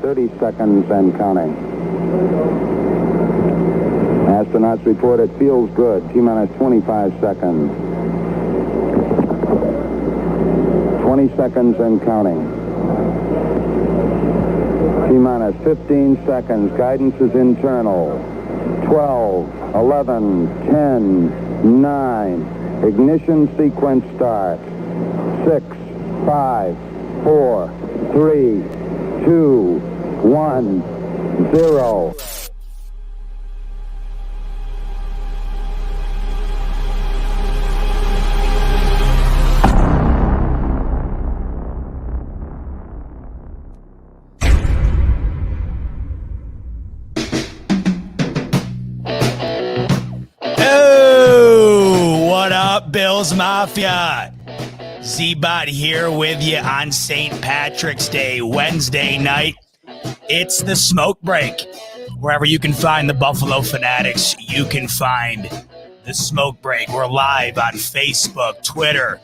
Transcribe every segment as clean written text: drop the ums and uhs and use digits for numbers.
30 seconds and counting. Astronauts report it feels good. T-minus 25 seconds. 20 seconds and counting. T-minus 15 seconds. Guidance is internal. 12, 11, 10, 9. Ignition sequence starts. 6, 5, 4, 3, 2, 1, 0. Bills Mafia. Z-Bot here with you on St. Patrick's Day, Wednesday night. It's the smoke break. Wherever you can find the Buffalo Fanatics, you can find the smoke break. We're live on Facebook, Twitter,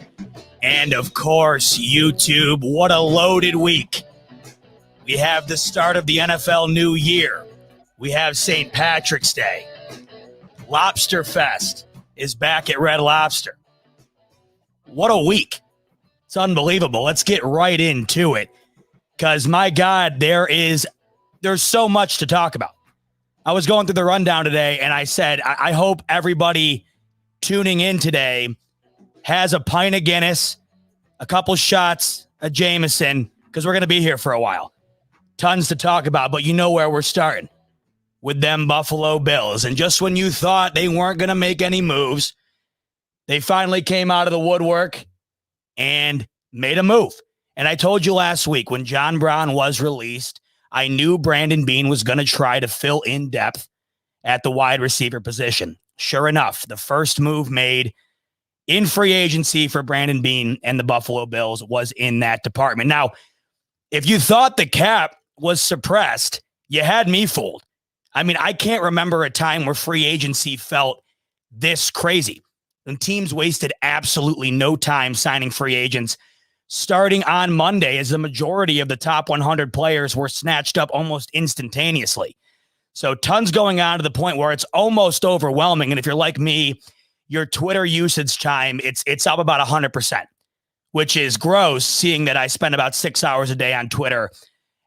and of course, YouTube. What a loaded week. We have the start of the NFL new year. We have St. Patrick's Day. Lobster Fest is back at Red Lobster. What a week. It's unbelievable. Let's get right into it because, my God, there's so much to talk about. I was going through the rundown today, and I said, I hope everybody tuning in today has a pint of Guinness, a couple shots of Jameson, because we're going to be here for a while. Tons to talk about, but you know where we're starting. With them Buffalo Bills. And just when you thought they weren't going to make any moves, they finally came out of the woodwork and made a move. And I told you last week when John Brown was released, I knew Brandon Beane was going to try to fill in depth at the wide receiver position. Sure enough, the first move made in free agency for Brandon Beane and the Buffalo Bills was in that department. Now, if you thought the cap was suppressed, you had me fooled. I mean, I can't remember a time where free agency felt this crazy. And teams wasted absolutely no time signing free agents starting on Monday as the majority of the top 100 players were snatched up almost instantaneously. So tons going on to the point where it's almost overwhelming. And if you're like me, your Twitter usage time, it's up about 100%, which is gross, seeing that I spend about 6 hours a day on Twitter.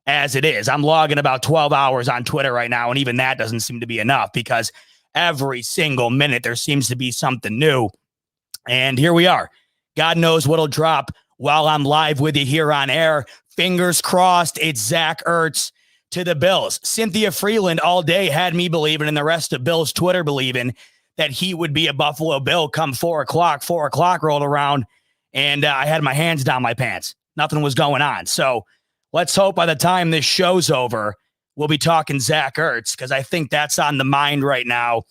As it is, I'm logging about 12 hours on Twitter right now, and even that doesn't seem to be enough because every single minute there seems to be something new. And here we are. God knows what'll drop while I'm live with you here on air. Fingers crossed it's Zach Ertz to the Bills. Cynthia Freeland all day had me believing, and the rest of Bills Twitter believing, that he would be a Buffalo Bill come 4 o'clock. 4 o'clock rolled around, and I had my hands down my pants. Nothing was going on. So let's hope by the time this show's over, we'll be talking Zach Ertz, because I think that's on the mind right now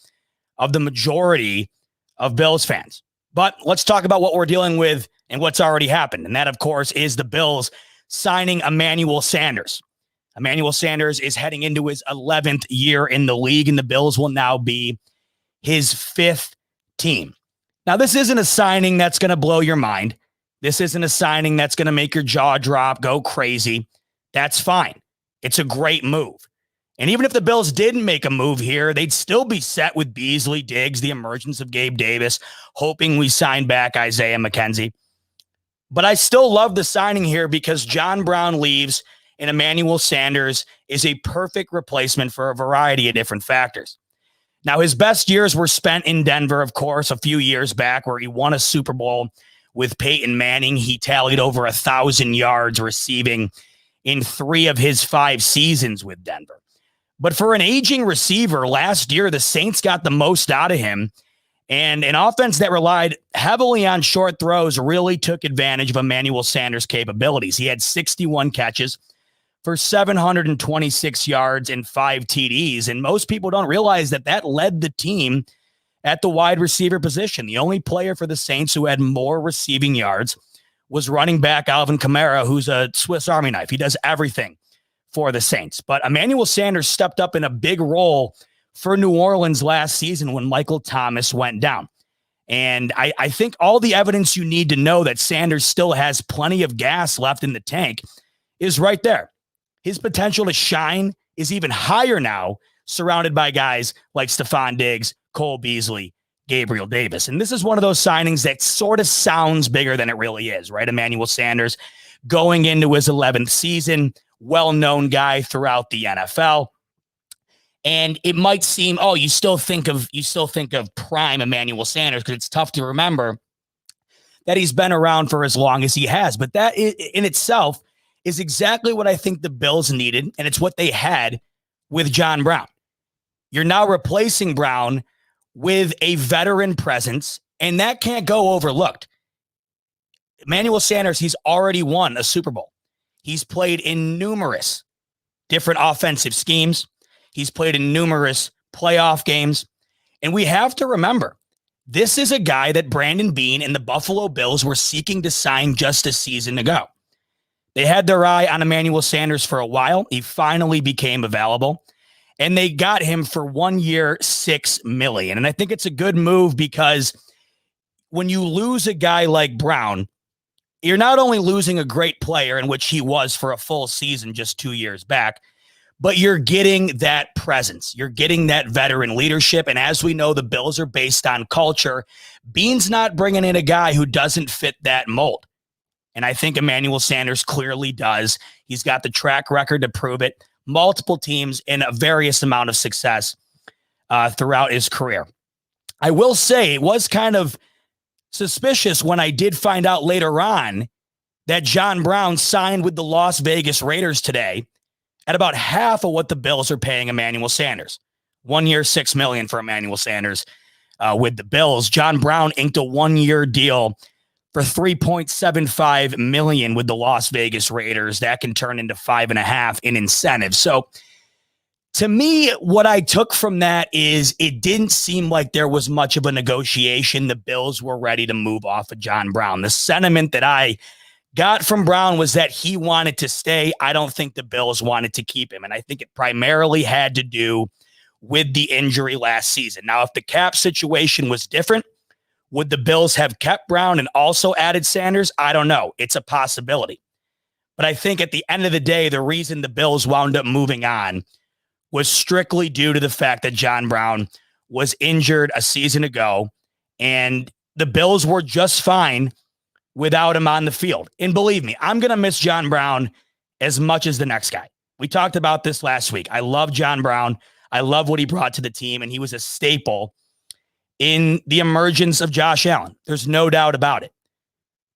of the majority of Bills fans. But let's talk about what we're dealing with and what's already happened. And that, of course, is the Bills signing Emmanuel Sanders. Emmanuel Sanders is heading into his 11th year in the league, and the Bills will now be his 5th team. Now, this isn't a signing that's going to blow your mind. This isn't a signing that's going to make your jaw drop, go crazy. That's fine. It's a great move. And even if the Bills didn't make a move here, they'd still be set with Beasley, Diggs, the emergence of Gabe Davis, hoping we sign back Isaiah McKenzie. But I still love the signing here because John Brown leaves and Emmanuel Sanders is a perfect replacement for a variety of different factors. Now, his best years were spent in Denver, of course, a few years back where he won a Super Bowl with Peyton Manning. He tallied over 1,000 yards receiving in 3 of his 5 seasons with Denver. But for an aging receiver, last year, the Saints got the most out of him. And an offense that relied heavily on short throws really took advantage of Emmanuel Sanders' capabilities. He had 61 catches for 726 yards and 5 TDs. And most people don't realize that that led the team at the wide receiver position. The only player for the Saints who had more receiving yards was running back Alvin Kamara, who's a Swiss Army knife. He does everything for the Saints. But Emmanuel Sanders stepped up in a big role for New Orleans last season when Michael Thomas went down. And I think all the evidence you need to know that Sanders still has plenty of gas left in the tank is right there. his potential to shine is even higher now, surrounded by guys like Stephon Diggs, Cole Beasley, Gabriel Davis. And this is one of those signings that sort of sounds bigger than it really is, right? Emmanuel Sanders going into his 11th season, well-known guy throughout the NFL. And it might seem, oh, you still think of prime Emmanuel Sanders, because it's tough to remember that he's been around for as long as he has. But that in itself is exactly what I think the Bills needed, and it's what they had with John Brown. You're now replacing Brown with a veteran presence, and that can't go overlooked. Emmanuel Sanders, he's already won a Super Bowl. He's played in numerous different offensive schemes. He's played in numerous playoff games. And we have to remember, this is a guy that Brandon Beane and the Buffalo Bills were seeking to sign just a season ago. They had their eye on Emmanuel Sanders for a while. He finally became available. And they got him for 1 year, $6 million. And I think it's a good move, because when you lose a guy like Brown, you're not only losing a great player, in which he was for a full season just 2 years back, but you're getting that presence. You're getting that veteran leadership. And as we know, the Bills are based on culture. Beane's not bringing in a guy who doesn't fit that mold. And I think Emmanuel Sanders clearly does. He's got the track record to prove it. Multiple teams and a various amount of success throughout his career. I will say it was kind of suspicious when I did find out later on that John Brown signed with the Las Vegas Raiders today at about half of what the Bills are paying Emmanuel Sanders. 1 year, $6 million for Emmanuel Sanders with the Bills. John Brown inked a 1 year deal for $3.75 million with the Las Vegas Raiders. That can turn into $5.5 million in incentives. So to me, what I took from that is it didn't seem like there was much of a negotiation. The Bills were ready to move off of John Brown. The sentiment that I got from Brown was that he wanted to stay. I don't think the Bills wanted to keep him. And I think it primarily had to do with the injury last season. Now, if the cap situation was different, would the Bills have kept Brown and also added Sanders? I don't know. It's a possibility. But I think at the end of the day, the reason the Bills wound up moving on was strictly due to the fact that John Brown was injured a season ago, and the Bills were just fine without him on the field. And believe me, I'm going to miss John Brown as much as the next guy. We talked about this last week. I love John Brown. I love what he brought to the team, and he was a staple in the emergence of Josh Allen. There's no doubt about it.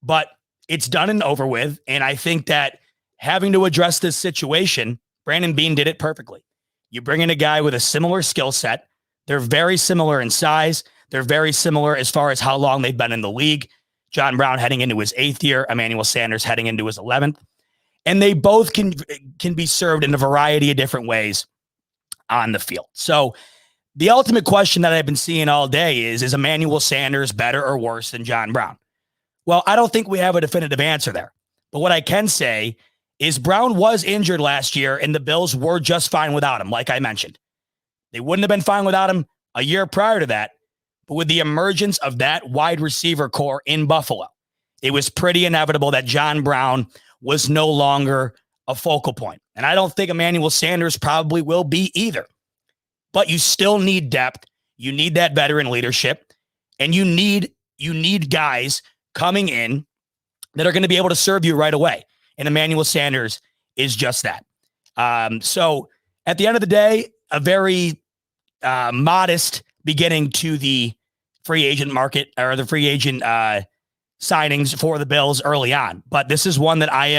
But it's done and over with, and I think that having to address this situation, Brandon Beane did it perfectly. You bring in a guy with a similar skill set. They're very similar in size. They're very similar as far as how long they've been in the league. John Brown heading into his 8th year, Emmanuel Sanders heading into his 11th. And they both can be served in a variety of different ways on the field. So the ultimate question that I've been seeing all day is Emmanuel Sanders better or worse than John Brown? Well, I don't think we have a definitive answer there. But what I can say is Brown was injured last year, and the Bills were just fine without him, like I mentioned. They wouldn't have been fine without him a year prior to that. But with the emergence of that wide receiver core in Buffalo, it was pretty inevitable that John Brown was no longer a focal point. And I don't think Emmanuel Sanders probably will be either. But you still need depth. You need that veteran leadership. And you need guys coming in that are going to be able to serve you right away. And Emmanuel Sanders is just that. So at the end of the day, a very modest beginning to the free agent market, or the free agent signings for the Bills early on. But this is one that I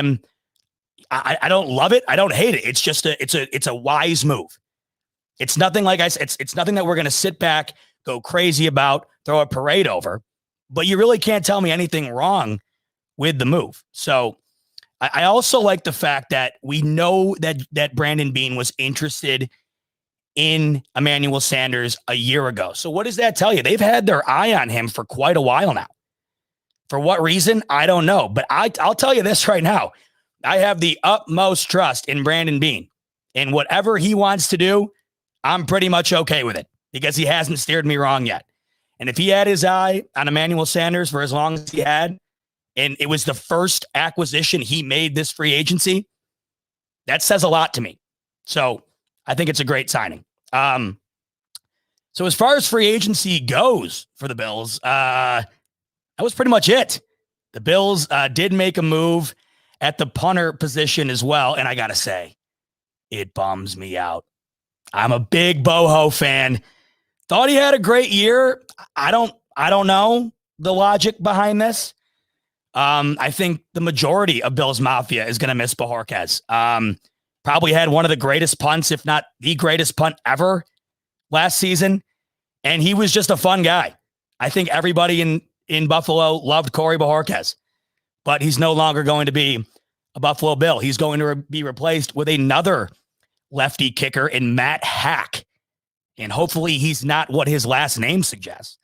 don't love it. I don't hate it. It's just it's a wise move. It's nothing like I said, it's nothing that we're going to sit back, go crazy about, throw a parade over, but you really can't tell me anything wrong with the move. So I also like the fact that we know that Brandon Beane was interested in Emmanuel Sanders a year ago. So what does that tell you? They've had their eye on him for quite a while now. For what reason? I don't know. But I'll tell you this right now. I have the utmost trust in Brandon Beane. And whatever he wants to do, I'm pretty much okay with it, because he hasn't steered me wrong yet. And if he had his eye on Emmanuel Sanders for as long as he had, and it was the first acquisition he made this free agency, That says a lot to me. So I think it's a great signing. So as far as free agency goes for the Bills, that was pretty much it. The Bills did make a move at the punter position as well. And I got to say, it bums me out. I'm a big Boho fan. Thought he had a great year. I don't know the logic behind this. I think the majority of Bills Mafia is going to miss Bojorquez. Probably had one of the greatest punts, if not the greatest punt ever last season. And he was just a fun guy. I think everybody in Buffalo loved Corey Bojorquez, but he's no longer going to be a Buffalo Bill. He's going to be replaced with another lefty kicker in Matt Hack. And hopefully he's not what his last name suggests.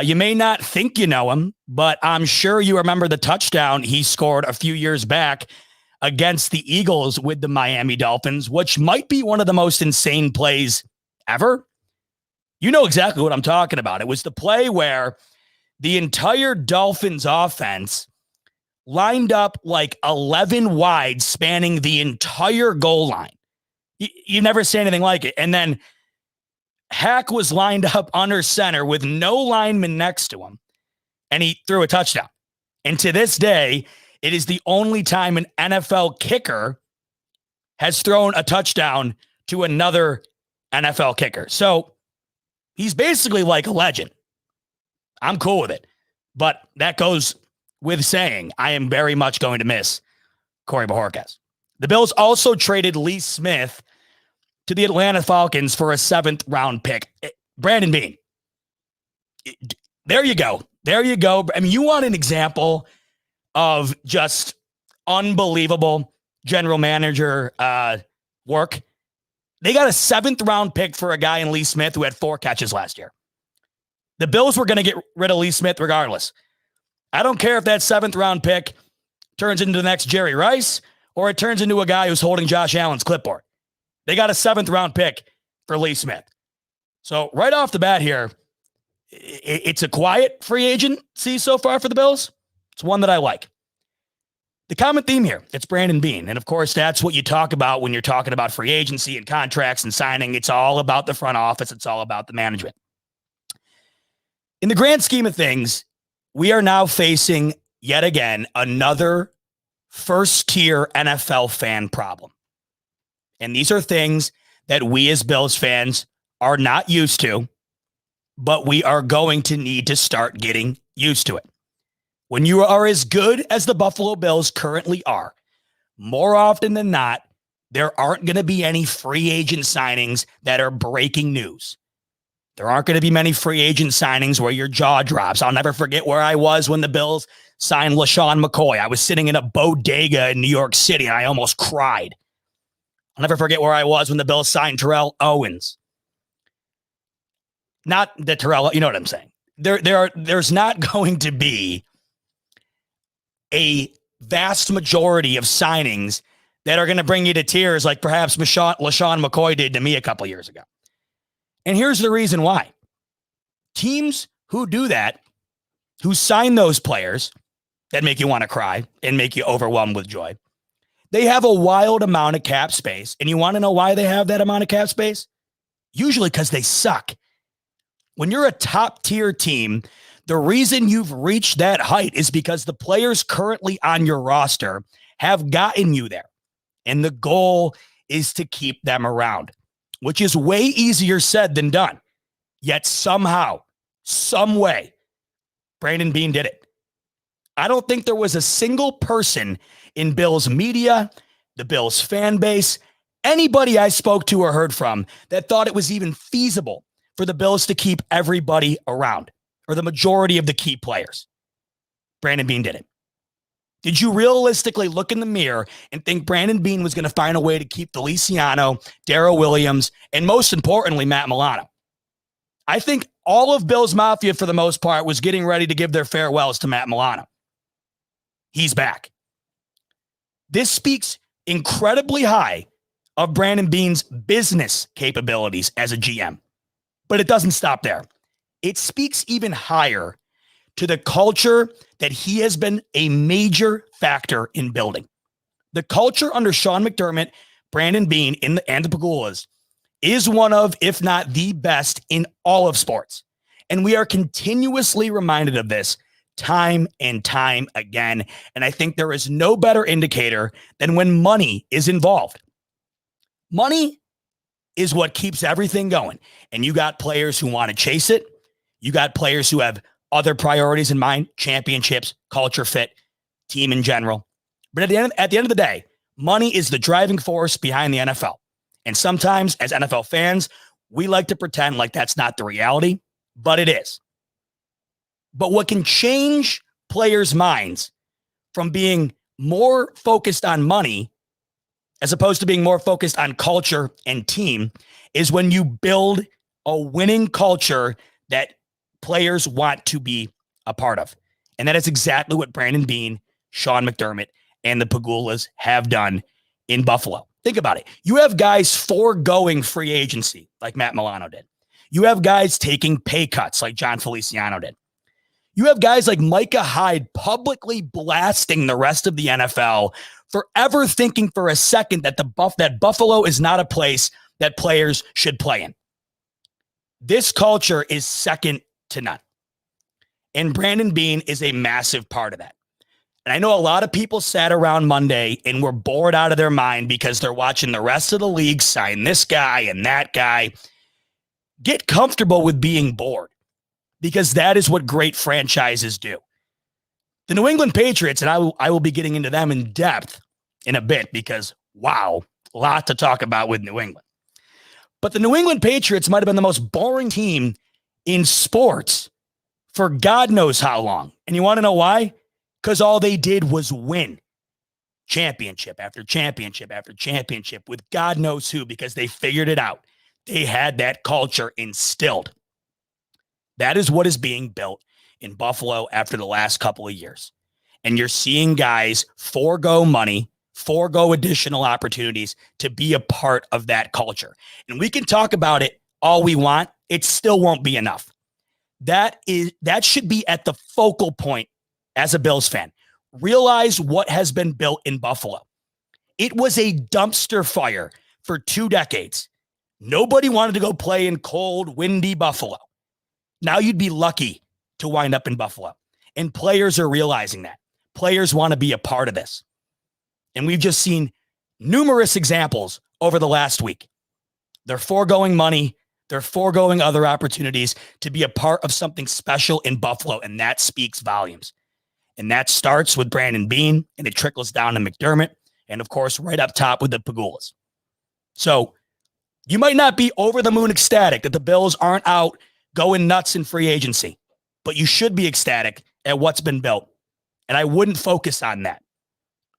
You may not think you know him, but I'm sure you remember the touchdown he scored a few years back against the Eagles with the Miami Dolphins, which might be one of the most insane plays ever. You know exactly what I'm talking about. It was the play where the entire Dolphins offense lined up like 11 wide, spanning the entire goal line. You never see anything like it. And then Hack was lined up under center with no lineman next to him, and he threw a touchdown. And to this day, it is the only time an NFL kicker has thrown a touchdown to another NFL kicker. So he's basically like a legend. I'm cool with it. But that goes with saying I am very much going to miss Corey Bojorquez. The Bills also traded Lee Smith to the Atlanta Falcons for a 7th round pick. Brandon Beane. There you go. There you go. I mean, you want an example of just unbelievable general manager work? They got a 7th round pick for a guy in Lee Smith who had 4 catches last year. The Bills were going to get rid of Lee Smith regardless. I don't care if that 7th round pick turns into the next Jerry Rice or it turns into a guy who's holding Josh Allen's clipboard. They got a 7th round pick for Lee Smith. So right off the bat here, it's a quiet free agency so far for the Bills. It's one that I like. The common theme here, it's Brandon Beane. And of course, that's what you talk about when you're talking about free agency and contracts and signing. It's all about the front office. It's all about the management. In the grand scheme of things, we are now facing yet again another first-tier NFL fan problem. And these are things that we as Bills fans are not used to, but we are going to need to start getting used to it. When you are as good as the Buffalo Bills currently are, more often than not, there aren't going to be any free agent signings that are breaking news. There aren't going to be many free agent signings where your jaw drops. I'll never forget where I was when the Bills signed LaShawn McCoy. I was sitting in a bodega in New York City, and I almost cried. I'll never forget where I was when the Bills signed Terrell Owens. Not that Terrell, you know what I'm saying. There's not going to be a vast majority of signings that are going to bring you to tears like perhaps LaShawn McCoy did to me a couple years ago. And here's the reason why. Teams who do that, who sign those players that make you want to cry and make you overwhelmed with joy, they have a wild amount of cap space. And you want to know why they have that amount of cap space? Usually because they suck. When you're a top tier team, the reason you've reached that height is because the players currently on your roster have gotten you there. And the goal is to keep them around, which is way easier said than done. Yet somehow, some way, Brandon Beane did it. I don't think there was a single person in Bills media, the Bills fan base, anybody I spoke to or heard from that thought it was even feasible for the Bills to keep everybody around, or the majority of the key players. Brandon Beane did it. Did you realistically look in the mirror and think Brandon Beane was going to find a way to keep Feliciano, Darrell Williams, and most importantly, Matt Milano? I think all of Bills Mafia, for the most part, was getting ready to give their farewells to Matt Milano. He's back. This speaks incredibly high of Brandon Beane's business capabilities as a GM. But it doesn't stop there. It speaks even higher to the culture that he has been a major factor in building. The culture under Sean McDermott, Brandon Beane, and the Pagulas is one of, if not the best in all of sports. And we are continuously reminded of this time and time again. And I think there is no better indicator than when money is involved. Money is what keeps everything going. And you got players who want to chase it. You got players who have other priorities in mind, championships, culture fit, team in general. But at the end of the day, money is the driving force behind the NFL. And sometimes as NFL fans, we like to pretend like that's not the reality, but it is. But what can change players' minds from being more focused on money as opposed to being more focused on culture and team is when you build a winning culture that players want to be a part of. And that is exactly what Brandon Beane, Sean McDermott, and the Pagulas have done in Buffalo. Think about it. You have guys foregoing free agency like Matt Milano did. You have guys taking pay cuts like John Feliciano did. You have guys like Micah Hyde publicly blasting the rest of the NFL for ever thinking for a second that that Buffalo is not a place that players should play in. This culture is second to none. And Brandon Beane is a massive part of that. And I know a lot of people sat around Monday and were bored out of their mind because they're watching the rest of the league sign this guy and that guy. Get comfortable with being bored because that is what great franchises do. The New England Patriots, and I will be getting into them in depth in a bit because, wow, a lot to talk about with New England. But the New England Patriots might have been the most boring team in sports for God knows how long. And you want to know why? Because all they did was win championship after championship after championship with God knows who, because they figured it out. They had that culture instilled. That is what is being built in Buffalo after the last couple of years. And you're seeing guys forego money, forego additional opportunities to be a part of that culture. And we can talk about it all we want. It still won't be enough. That should be at the focal point as a Bills fan. Realize what has been built in Buffalo. It was a dumpster fire for 2 decades. Nobody wanted to go play in cold, windy Buffalo. Now you'd be lucky to wind up in Buffalo. And players are realizing that. Players want to be a part of this. And we've just seen numerous examples over the last week. They're foregoing money. They're foregoing other opportunities to be a part of something special in Buffalo. And that speaks volumes. And that starts with Brandon Beane, and it trickles down to McDermott, and of course, right up top with the Pagulas. So you might not be over the moon ecstatic that the Bills aren't out going nuts in free agency, but you should be ecstatic at what's been built. And I wouldn't focus on that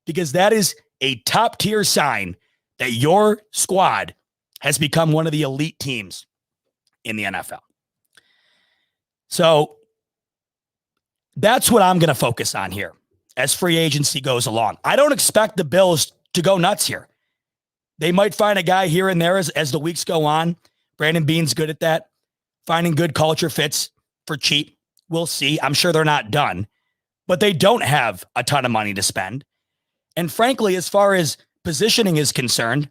because that is a top tier sign that your squad has become one of the elite teams in the NFL. So that's what I'm going to focus on here as free agency goes along. I don't expect the Bills to go nuts here. They might find a guy here and there as the weeks go on. Brandon Beane's good at that. Finding good culture fits for cheap. We'll see. I'm sure they're not done, but they don't have a ton of money to spend. And frankly, as far as positioning is concerned,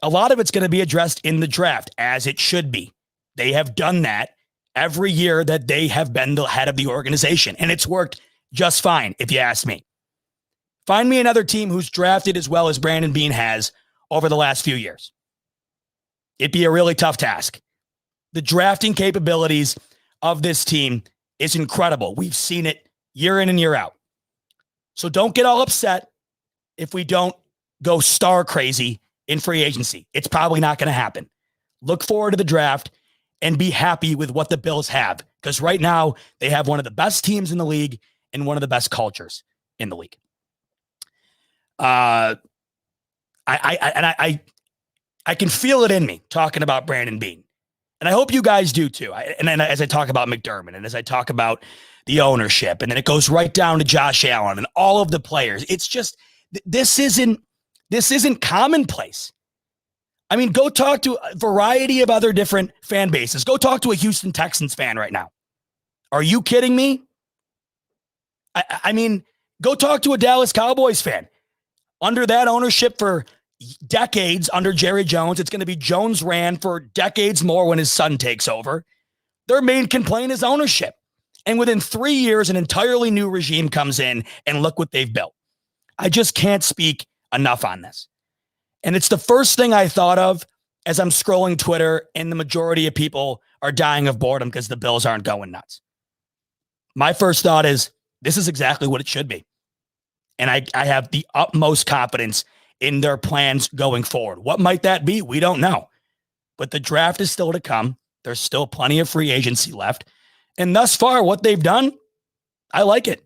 a lot of it's going to be addressed in the draft, as it should be. They have done that every year that they have been the head of the organization, and it's worked just fine, if you ask me. Find me another team who's drafted as well as Brandon Beane has over the last few years. It'd be a really tough task. The drafting capabilities of this team is incredible. We've seen it year in and year out. So don't get all upset if we don't go star crazy in free agency. It's probably not going to happen. Look forward to the draft and be happy with what the Bills have, because right now they have one of the best teams in the league and one of the best cultures in the league. I can feel it in me talking about Brandon Beane, and I hope you guys do too. And then as I talk about McDermott and as I talk about the ownership, and then it goes right down to Josh Allen and all of the players. It's just this isn't commonplace. I mean, go talk to a variety of other different fan bases. Go talk to a Houston Texans fan right now. Are you kidding me? I mean, go talk to a Dallas Cowboys fan. Under that ownership for decades under Jerry Jones, it's going to be Jones ran for decades more when his son takes over. Their main complaint is ownership. And within 3 years, an entirely new regime comes in, and look what they've built. I just can't speak enough on this. And it's the first thing I thought of as I'm scrolling Twitter, and the majority of people are dying of boredom because the Bills aren't going nuts. My first thought is, this is exactly what it should be. And I have the utmost confidence in their plans going forward. What might that be? We don't know. But the draft is still to come. There's still plenty of free agency left. And thus far, what they've done, I like it.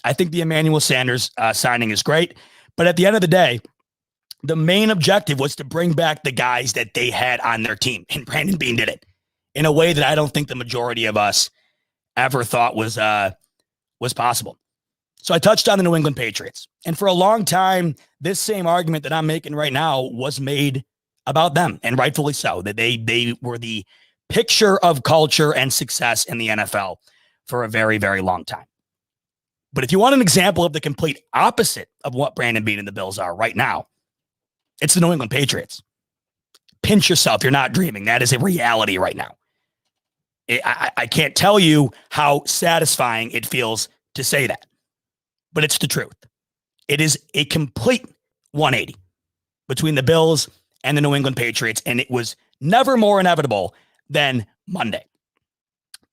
I think the Emmanuel Sanders signing is great. But at the end of the day, the main objective was to bring back the guys that they had on their team. And Brandon Beane did it in a way that I don't think the majority of us ever thought was possible. So I touched on the New England Patriots. And for a long time, this same argument that I'm making right now was made about them, and rightfully so, that they were the picture of culture and success in the NFL for a very, very long time. But if you want an example of the complete opposite of what Brandon Beane and the Bills are right now, it's the New England Patriots. Pinch yourself. You're not dreaming. That is a reality right now. I can't tell you how satisfying it feels to say that, but it's the truth. It is a complete 180 between the Bills and the New England Patriots, and it was never more inevitable than Monday.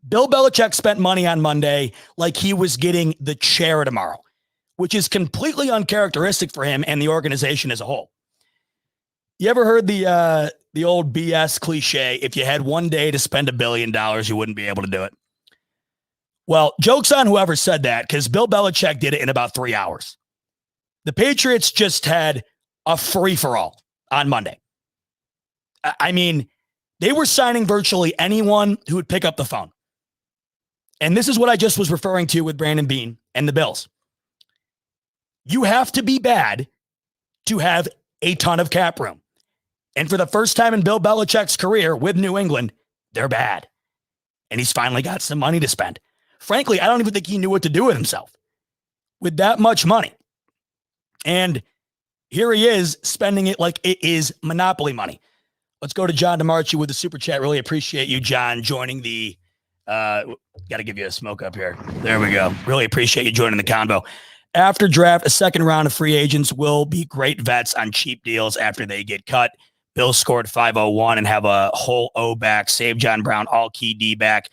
Bill Belichick spent money on Monday like he was getting the chair tomorrow, which is completely uncharacteristic for him and the organization as a whole. You ever heard the old BS cliche, if you had one day to spend $1 billion, you wouldn't be able to do it? Well, joke's on whoever said that, because Bill Belichick did it in about 3 hours. The Patriots just had a free-for-all on Monday. I mean, they were signing virtually anyone who would pick up the phone. And this is what I just was referring to with Brandon Beane and the Bills. You have to be bad to have a ton of cap room. And for the first time in Bill Belichick's career with New England, they're bad. And he's finally got some money to spend. Frankly, I don't even think he knew what to do with himself with that much money. And here he is spending it like it is monopoly money. Let's go to John DeMarchi with the super chat. Really appreciate you, John, joining the got to give you a smoke up here. There we go. Really appreciate you joining the convo. After draft, a second round of free agents will be great vets on cheap deals after they get cut. Bills scored 501 and have a whole O back, save John Brown, all key D back,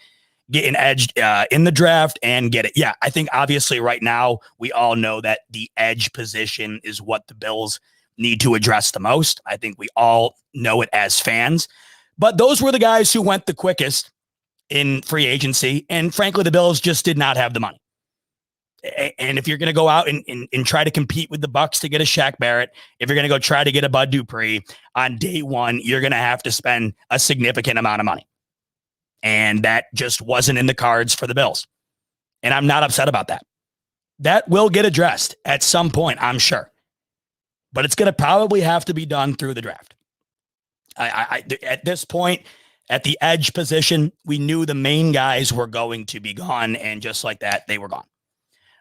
get an edge in the draft and get it. Yeah, I think obviously right now we all know that the edge position is what the Bills need to address the most. I think we all know it as fans. But those were the guys who went the quickest in free agency. And frankly, the Bills just did not have the money. And if you're going to go out and try to compete with the Bucs to get a Shaq Barrett, if you're going to go try to get a Bud Dupree on day one, you're going to have to spend a significant amount of money. And that just wasn't in the cards for the Bills. And I'm not upset about that. That will get addressed at some point, I'm sure. But it's going to probably have to be done through the draft. At this point, at the edge position, we knew the main guys were going to be gone. And just like that, they were gone.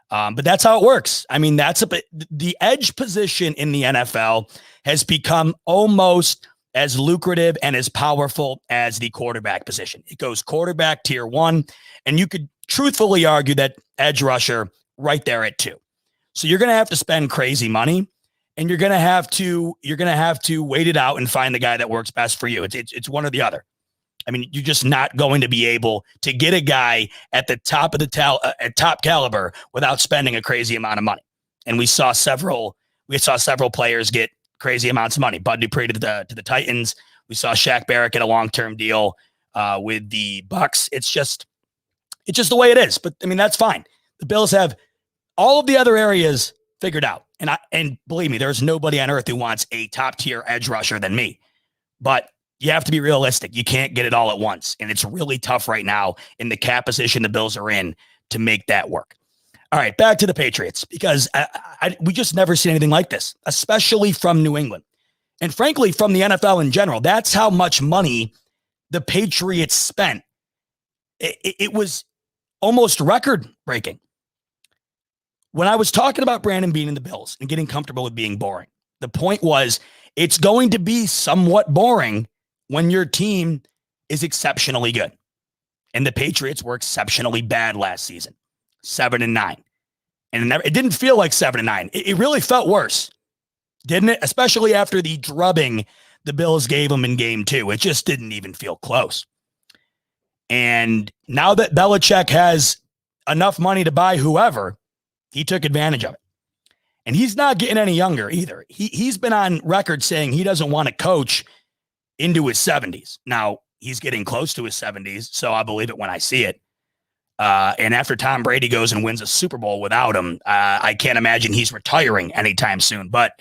But that's how it works. I mean, the edge position in the NFL has become almost as lucrative and as powerful as the quarterback position. It goes quarterback tier 1, and you could truthfully argue that edge rusher right there at 2. So you're going to have to spend crazy money, and you're going to have to wait it out and find the guy that works best for you. It's one or the other. I mean, you're just not going to be able to get a guy at the top of the at top caliber without spending a crazy amount of money. And we saw several players get crazy amounts of money. Bud Dupree to the Titans. We saw Shaq Barrett get a long-term deal with the Bucs. It's just the way it is. But I mean, that's fine. The Bills have all of the other areas figured out. And believe me, there's nobody on earth who wants a top-tier edge rusher than me. But you have to be realistic. You can't get it all at once. And it's really tough right now in the cap position the Bills are in to make that work. All right, back to the Patriots, because we just never seen anything like this, especially from New England. And frankly, from the NFL in general. That's how much money the Patriots spent. It was almost record-breaking. When I was talking about Brandon Beane and the Bills and getting comfortable with being boring, the point was it's going to be somewhat boring when your team is exceptionally good. And the Patriots were exceptionally bad last season, 7-9. And it didn't feel like 7-9. It really felt worse, didn't it? Especially after the drubbing the Bills gave them in game 2. It just didn't even feel close. And now that Belichick has enough money to buy whoever, he took advantage of it. And he's not getting any younger either. He's been on record saying he doesn't want to coach into his 70s. Now, he's getting close to his 70s, so I'll believe it when I see it. And after Tom Brady goes and wins a Super Bowl without him, I can't imagine he's retiring anytime soon. But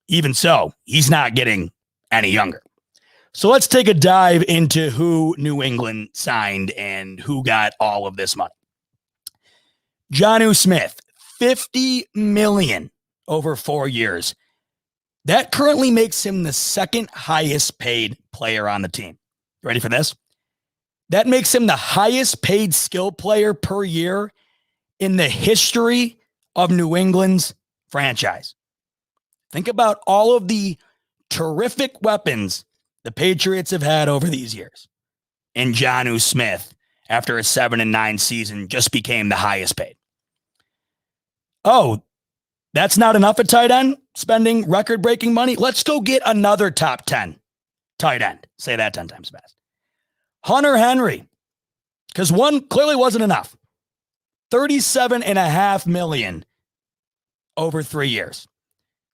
even so, he's not getting any younger. So let's take a dive into who New England signed and who got all of this money. Jonnu Smith, $50 million over 4 years. That currently makes him the second highest paid player on the team. Ready for this? That makes him the highest paid skill player per year in the history of New England's franchise. Think about all of the terrific weapons the Patriots have had over these years. And Jonnu Smith, after a 7-9 season, just became the highest paid. Oh, that's not enough at tight end, spending record-breaking money? Let's go get another top 10 tight end. Say that 10 times fast. Hunter Henry, because one clearly wasn't enough. $37.5 million over 3 years.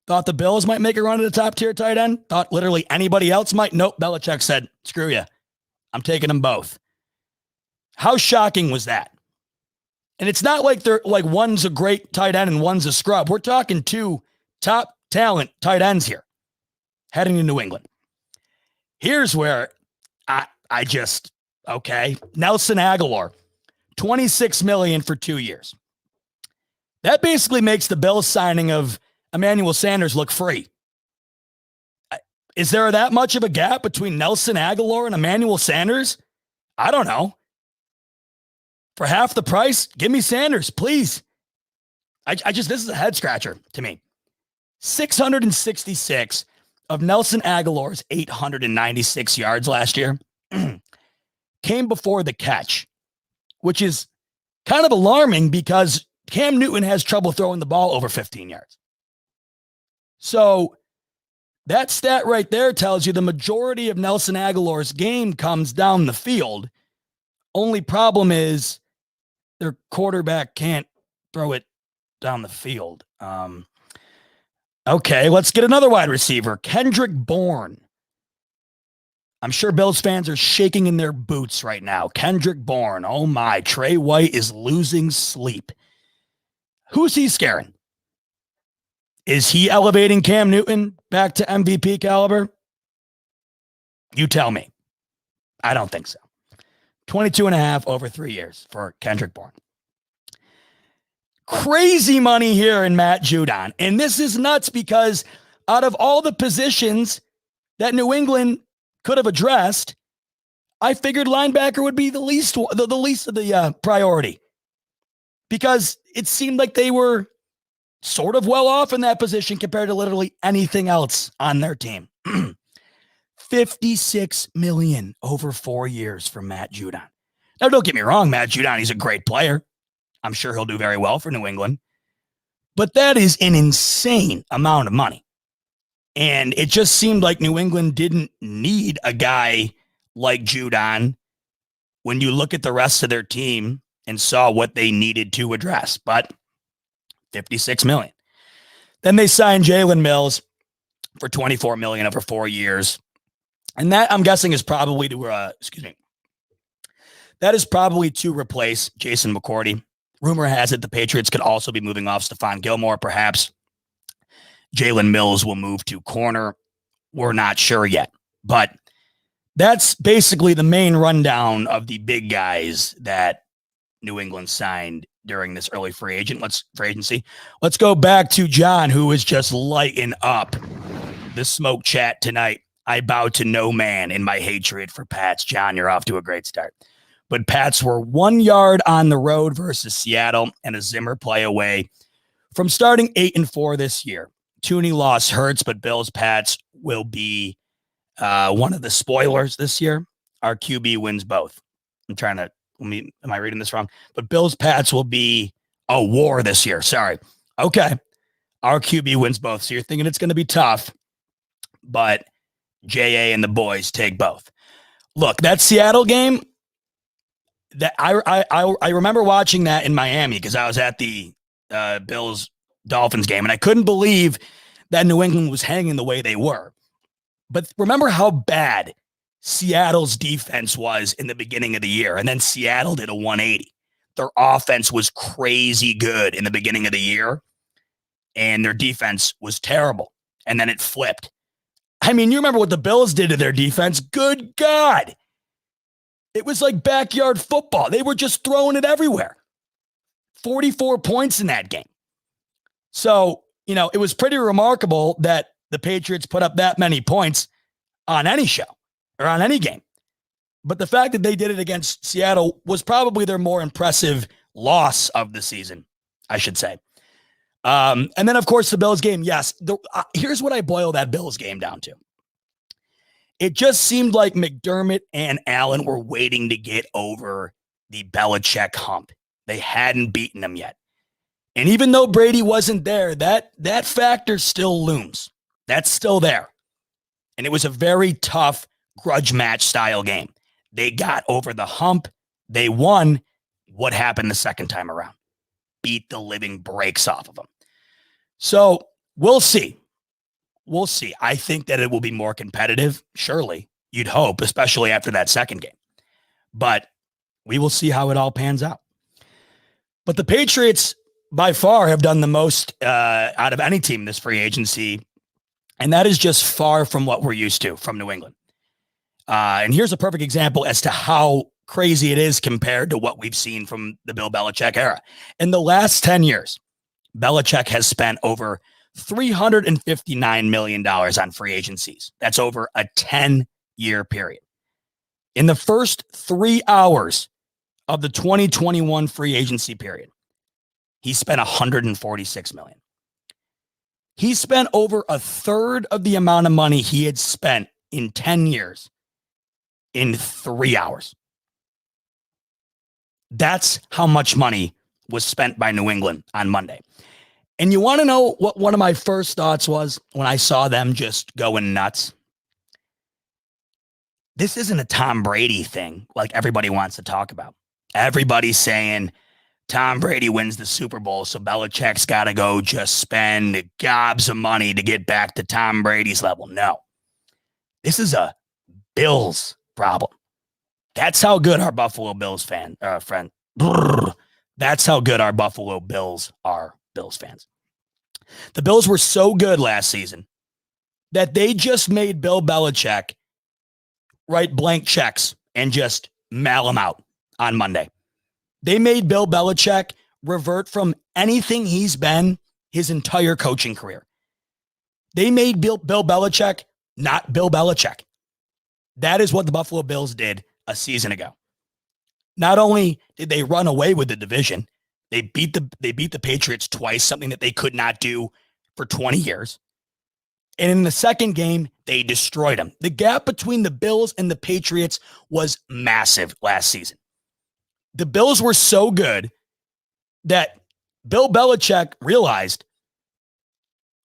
Thought the Bills might make a run at a top-tier tight end? Thought literally anybody else might? Nope, Belichick said, screw you. I'm taking them both. How shocking was that? And it's not like they're like one's a great tight end and one's a scrub. We're talking 2 top talent tight ends here heading to New England. Here's where I just, okay. Nelson Aguilar, $26 million for 2 years. That basically makes the Bills signing of Emmanuel Sanders look free. Is there that much of a gap between Nelson Aguilar and Emmanuel Sanders? I don't know. For half the price, give me Sanders, please. This is a head scratcher to me. 666 of Nelson Aguilar's 896 yards last year came before the catch, which is kind of alarming because Cam Newton has trouble throwing the ball over 15 yards. So that stat right there tells you the majority of Nelson Aguilar's game comes down the field. Only problem is their quarterback can't throw it down the field. Okay, let's get another wide receiver. Kendrick Bourne. I'm sure Bills fans are shaking in their boots right now. Kendrick Bourne. Oh my, Trey White is losing sleep. Who's he scaring? Is he elevating Cam Newton back to MVP caliber? You tell me. I don't think so. 22.5 over 3 years for Kendrick Bourne. Crazy money here in Matt Judon. And this is nuts because out of all the positions that New England could have addressed, I figured linebacker would be the least of the priority because it seemed like they were sort of well off in that position compared to literally anything else on their team. $56 million over 4 years for Matt Judon. Now, don't get me wrong, Matt Judon, he's a great player. I'm sure he'll do very well for New England. But that is an insane amount of money. And it just seemed like New England didn't need a guy like Judon when you look at the rest of their team and saw what they needed to address. But $56 million. Then they signed Jalen Mills for $24 million over 4 years. And that, I'm guessing, is probably to, that is probably to replace Jason McCourty. Rumor has it the Patriots could also be moving off Stephon Gilmore. Perhaps Jalen Mills will move to corner. We're not sure yet. But that's basically the main rundown of the big guys that New England signed during this early free agency. Let's go back to John, who is just lighting up the smoke chat tonight. I bow to no man in my hatred for Pats. John, you're off to a great start. but Pats were 1 yard on the road versus Seattle and a Zimmer play away from starting 8-4 this year. Tooney loss hurts, but Bills Pats will be one of the spoilers this year. Our QB wins both. Am I reading this wrong? But Bills Pats will be a war this year. Sorry. Okay. Our QB wins both. So you're thinking it's going to be tough, but JA and the boys take both. Look, that Seattle game, that I remember watching that in Miami because I was at the Bills Dolphins game, and I couldn't believe that New England was hanging the way they were. But remember how bad Seattle's defense was in the beginning of the year, and then Seattle did a 180. Their offense was crazy good in the beginning of the year, and their defense was terrible, and then it flipped. I mean, you remember what the Bills did to their defense? Good God. It was like backyard football. They were just throwing it everywhere. 44 points in that game. So, it was pretty remarkable that the Patriots put up that many points on any show or on any game. But the fact that they did it against Seattle was probably their more impressive loss of the season, I should say. And then, of course, the Bills game. Yes, here's what I boil that Bills game down to. It just seemed like McDermott and Allen were waiting to get over the Belichick hump. They hadn't beaten them yet. And even though Brady wasn't there, that factor still looms. That's still there. And it was a very tough grudge match style game. They got over the hump. They won. What happened the second time around? Beat the living breaks off of them. So we'll see. We'll see. I think that it will be more competitive. Surely, you'd hope, especially after that second game. But we will see how it all pans out. But the Patriots, by far, have done the most out of any team this free agency. And that is just far from what we're used to from New England. And here's a perfect example as to how crazy it is compared to what we've seen from the Bill Belichick era. In the last 10 years, Belichick has spent over $359 million on free agencies. That's over a 10-year period. In the first 3 hours of the 2021 free agency period, he spent $146 million. He spent over a third of the amount of money he had spent in 10 years in 3 hours. That's how much money was spent by New England on Monday. And you want to know what one of my first thoughts was when I saw them just going nuts? This isn't a Tom Brady thing like everybody wants to talk about. Everybody's saying Tom Brady wins the Super Bowl, so Belichick's got to go just spend gobs of money to get back to Tom Brady's level. No. This is a Bills problem. That's how good our Buffalo Bills friend. That's how good our Buffalo Bills are. Bills fans. The Bills were so good last season that they just made Bill Belichick write blank checks and just mail them out on Monday. They made Bill Belichick revert from anything he's been his entire coaching career. They made Bill Belichick not Bill Belichick. That is what the Buffalo Bills did a season ago. Not only did they run away with the division, they beat the Patriots twice, something that they could not do for 20 years. And in the second game, they destroyed them. The gap between the Bills and the Patriots was massive last season. The Bills were so good that Bill Belichick realized,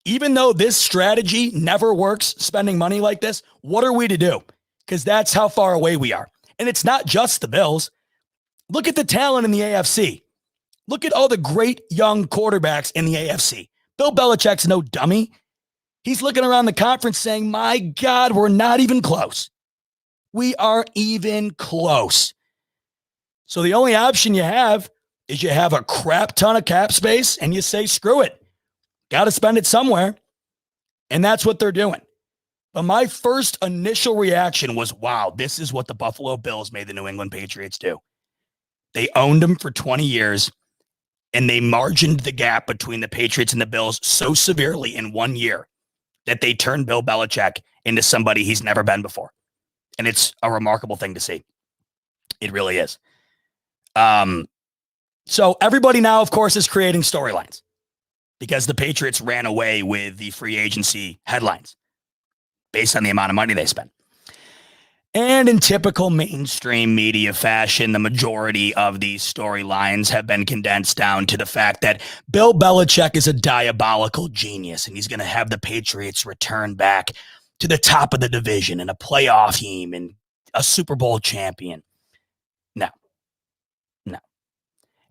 even though this strategy never works, spending money like this, what are we to do? Because that's how far away we are. And it's not just the Bills. Look at the talent in the AFC. Look at all the great young quarterbacks in the AFC. Bill Belichick's no dummy. He's looking around the conference saying, my God, we're not even close. We aren't even close. So the only option you have is you have a crap ton of cap space and you say, screw it. Got to spend it somewhere. And that's what they're doing. But my first initial reaction was, wow, this is what the Buffalo Bills made the New England Patriots do. They owned them for 20 years. And they margined the gap between the Patriots and the Bills so severely in 1 year that they turned Bill Belichick into somebody he's never been before. And it's a remarkable thing to see. It really is. So everybody now, of course, is creating storylines because the Patriots ran away with the free agency headlines based on the amount of money they spent. And in typical mainstream media fashion, the majority of these storylines have been condensed down to the fact that Bill Belichick is a diabolical genius and he's going to have the Patriots return back to the top of the division and a playoff team and a Super Bowl champion. No.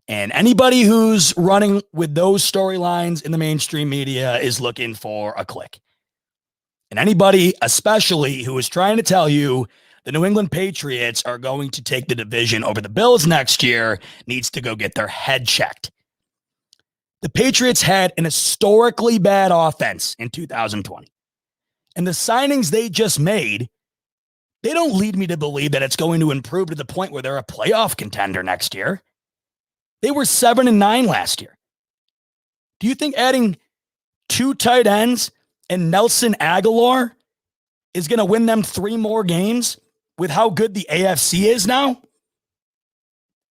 And anybody who's running with those storylines in the mainstream media is looking for a click. And anybody, especially who is trying to tell you the New England Patriots are going to take the division over the Bills next year, needs to go get their head checked. The Patriots had an historically bad offense in 2020. And the signings they just made, they don't lead me to believe that it's going to improve to the point where they're a playoff contender next year. They were 7-9 last year. Do you think adding 2 tight ends and Nelson Aguilar is going to win them 3 more games with how good the AFC is now?